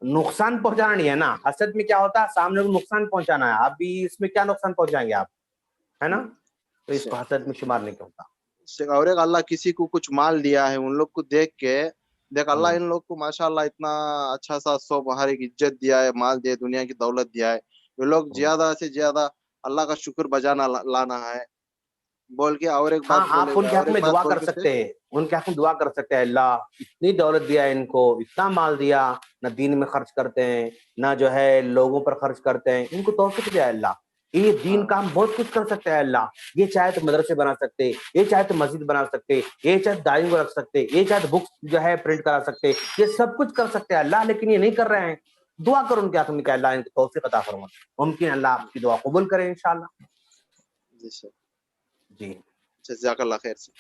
نقصان پہنچانا نہیں ہے نا. حسد میں کیا ہوتا ہے؟ سامنے کو نقصان پہنچانا ہے. آپ بھی اس میں کیا نقصان پہنچائیں گے آپ، ہے نا؟ تو اس کو حسد میں شمار نہیں ہوتا. اور ایک اللہ کسی کو کچھ مال دیا ہے، ان لوگ کو دیکھ اللہ ان لوگ کو ماشاءاللہ اتنا اچھا سا سو باہر ایک عزت دیا ہے، مال دیا، دنیا کی دولت دیا ہے. یہ لوگ زیادہ سے زیادہ اللہ کا شکر بجانا لانا ہے بول کے. اور ایک بات آپ ان کے حق میں دعا کر سکتے ہیں. ان کے حق میں دعا کر سکتے ہیں، اللہ اتنی دولت دیا ہے ان کو، اتنا مال دیا، نہ دین میں خرچ کرتے ہیں، نہ جو ہے لوگوں پر خرچ کرتے ہیں. ان کو توفیق دیا ہے اللہ. یہ دین کا ہم بہت کچھ کر سکتے ہیں اللہ. یہ چاہے تو مدرسے بنا سکتے، یہ چاہے تو مسجد بنا سکتے، یہ چاہے داعیوں کو رکھ سکتے، یہ چاہے تو بکس جو ہے پرنٹ کرا سکتے. یہ سب کچھ کر سکتے ہیں اللہ، لیکن یہ نہیں کر رہے ہیں. دعا کرو ان کے حق میں کہ اللہ ان کو توفیق عطا فرما. ممکن اللہ آپ کی دعا قبول کرے انشاءاللہ. جی سر. جی جزاک اللہ خیر سے.